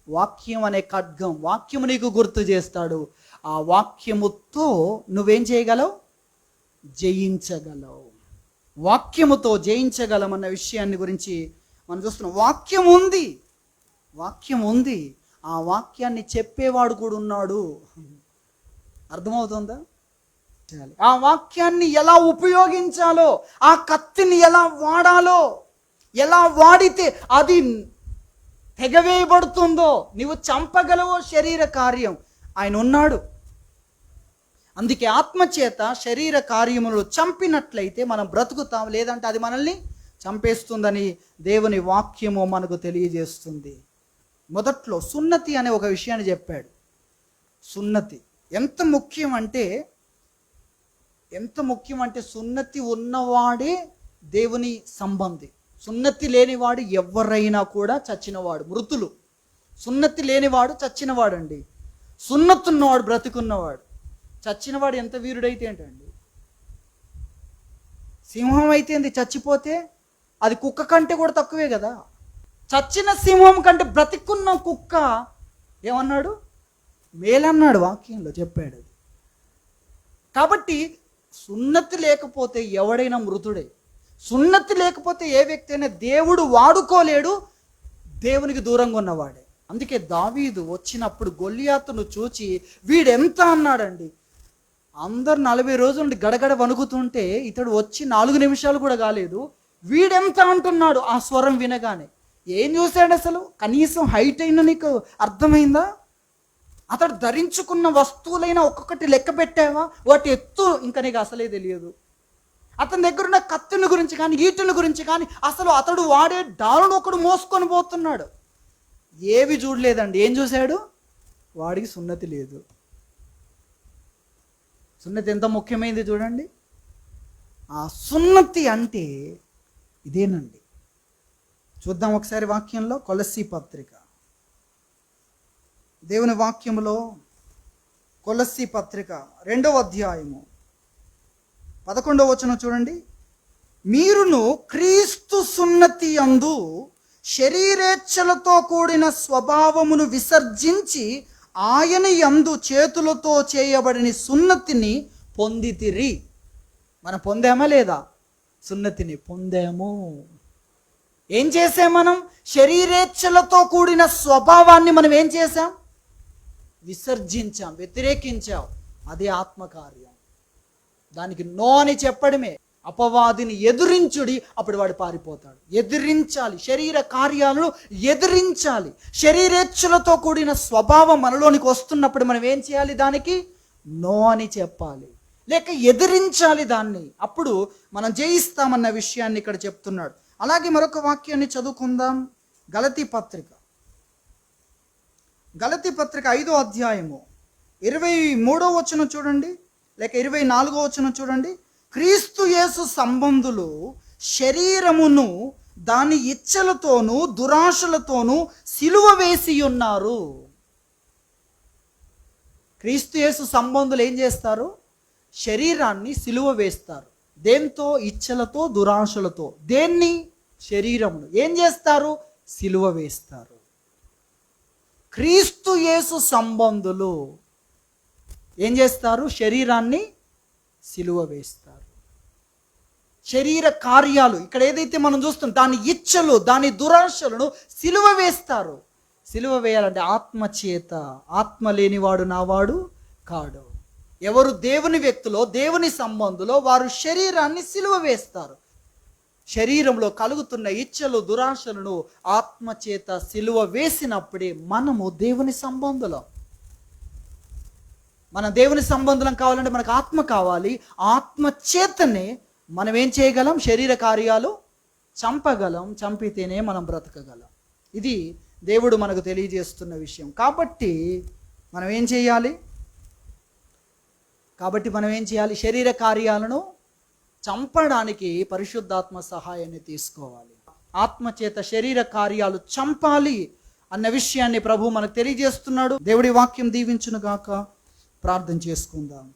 Speaker 1: వాక్యం అనే ఖడ్గం, వాక్యము నీకు గుర్తు చేస్తాడు. ఆ వాక్యముతో నువ్వేం చేయగలవు? జయించగలవు. వాక్యముతో జయించగలమన్న విషయాన్ని గురించి మనం చూస్తున్నాం. వాక్యం ఉంది. ఆ వాక్యాన్ని చెప్పేవాడు కూడా ఉన్నాడు. అర్థమవుతుందా? ఆ వాక్యాన్ని ఎలా ఉపయోగించాలో, ఆ కత్తిని ఎలా వాడాలో, ఎలా వాడితే అది తెగవేయబడుతుందో, నీవు చంపగలవో శరీర కార్యం ఆయన ఉన్నాడు. అందుకే ఆత్మచేత శరీర కార్యములు చంపినట్లయితే మనం బ్రతుకుతాం, లేదంటే అది మనల్ని చంపేస్తుందని దేవుని వాక్యము మనకు తెలియజేస్తుంది. మొదట్లో సున్నతి అనే ఒక విషయాన్ని చెప్పాడు. సున్నతి ఎంత ముఖ్యం అంటే సున్నతి ఉన్నవాడే దేవుని సంబంధి. సున్నతి లేనివాడు ఎవరైనా కూడా చచ్చినవాడు, మృతులు. సున్నతి లేనివాడు చచ్చినవాడండి. సున్నతి ఉన్నవాడు బ్రతికున్నవాడు. చచ్చినవాడు ఎంత వీరుడైతే ఏంటండి? సింహం అయితే ఏంది? చచ్చిపోతే అది కుక్క కంటే కూడా తక్కువే కదా. చచ్చిన సింహం కంటే బ్రతికున్న కుక్క ఏమన్నాడు? మేలన్నాడు, వాక్యంలో చెప్పాడు అది. కాబట్టి సున్నతి లేకపోతే ఎవడైనా మృతుడే. సున్నతి లేకపోతే ఏ వ్యక్తి అయినా దేవుడు వాడుకోలేడు, దేవునికి దూరంగా ఉన్నవాడే. అందుకే దావీదు వచ్చినప్పుడు గొల్లియాతును చూచి వీడెంత అన్నాడండి. అందరు 40 రోజుల నుండి గడగడ వణుకుతుంటే ఇతడు వచ్చి 4 నిమిషాలు కూడా కాలేదు, వీడెంత అంటున్నాడు ఆ స్వరం వినగానే. ఏం చూశాడు అసలు? కనీసం హైట్ అయినా నీకు అర్థమైందా? అతడు ధరించుకున్న వస్తువులైనా ఒక్కొక్కటి లెక్క పెట్టావా? వాటి ఎత్తు ఇంకా నీకు అసలే తెలియదు. అతని దగ్గర ఉన్న కత్తుల గురించి కానీ ఈటుల గురించి కానీ అసలు అతడు వాడే డాలును ఒకడు మోసుకొని పోతున్నాడు. ఏవి చూడలేదండి. ఏం చూశాడు? వాడికి సున్నతి లేదు. సున్నతి ఎంత ముఖ్యమైనది చూడండి. ఆ సున్నతి అంటే ఇదేనండి. చూద్దాం ఒకసారి వాక్యంలో, కొలస్సీ పత్రిక, దేవుని వాక్యములో కొలస్సీ పత్రిక 2వ అధ్యాయము 11వ వచనం చూడండి. మీరును క్రీస్తు సున్నతి యందు శరీరేచ్ఛలతో కూడిన స్వభావమును విసర్జించి ఆయన యందు చేతులతో చేయబడిన సున్నతిని పొందితిరి. మనం పొందామా లేదా? సున్నతిని పొందాము. ఏం చేసాం మనం? శరీరేచ్ఛలతో కూడిన స్వభావాన్ని మనం ఏం చేసాం? విసర్జించాం, వ్యతిరేకించాం. అదే ఆత్మకార్యం. దానికి నో అని చెప్పడమే. అపవాదిని ఎదిరించుడి, అప్పుడు వాడు పారిపోతాడు. ఎదిరించాలి, శరీర కార్యాలను ఎదిరించాలి. శరీరేచ్ఛలతో కూడిన స్వభావం మనలోనికి వస్తున్నప్పుడు మనం ఏం చేయాలి? దానికి నో అని చెప్పాలి, లేక ఎదిరించాలి దాన్ని. అప్పుడు మనం జయిస్తామన్న విషయాన్ని ఇక్కడ చెప్తున్నాడు. అలాగే మరొక వాక్యాన్ని చదువుకుందాం. గలతీ పత్రిక 5వ అధ్యాయము 23వ వచనం చూడండి, లేక 24వ వచనం చూడండి. క్రీస్తు యేసు సంబంధులు శరీరమును దాని ఇచ్చలతోనూ దురాశలతోనూ సిలువ వేసి ఉన్నారు. క్రీస్తు యేసు సంబంధులు ఏం చేస్తారు? శరీరాన్ని సిలువ వేస్తారు. దేంతో? ఇచ్చలతో, దురాశలతో. దేన్ని? శరీరమును ఏం చేస్తారు? సిలువ వేస్తారు. క్రీస్తు యేసు సంబంధులు ఏం చేస్తారు? శరీరాన్ని సిలువ వేస్తారు. శరీర కార్యాలు ఇక్కడ ఏదైతే మనం చూస్తాం, దాని ఇచ్చలు, దాని దురాశలను సిలువ వేస్తారు. సిలువ వేయాలంటే ఆత్మ చేత. ఆత్మ లేనివాడు నావాడు కాడు. ఎవరు దేవుని వ్యక్తులో, దేవుని సంబంధులో, వారు శరీరాన్ని సిలువ వేస్తారు. శరీరంలో కలుగుతున్న ఇచ్చలు, దురాశలను ఆత్మ చేత సిలువ వేసినప్పుడే మనము దేవుని సంబంధులం. మన దేవుని సంబంధులం కావాలంటే మనకు ఆత్మ కావాలి. ఆత్మ చేతనే మనం ఏం చేయగలం? శరీర కార్యాలు చంపగలం. చంపితేనే మనం బ్రతకగలం. ఇది దేవుడు మనకు తెలియజేస్తున్న విషయం. కాబట్టి మనం ఏం చేయాలి? శరీర కార్యాలను చంపడానికి పరిశుద్ధాత్మ సహాయాన్ని తీసుకోవాలి. ఆత్మచేత శరీర కార్యాలు చంపాలి అన్న విషయాన్ని ప్రభు మనకు తెలియజేస్తున్నాడు. దేవుడి వాక్యం దీవించును గాక. ప్రార్థన చేసుకుందాం.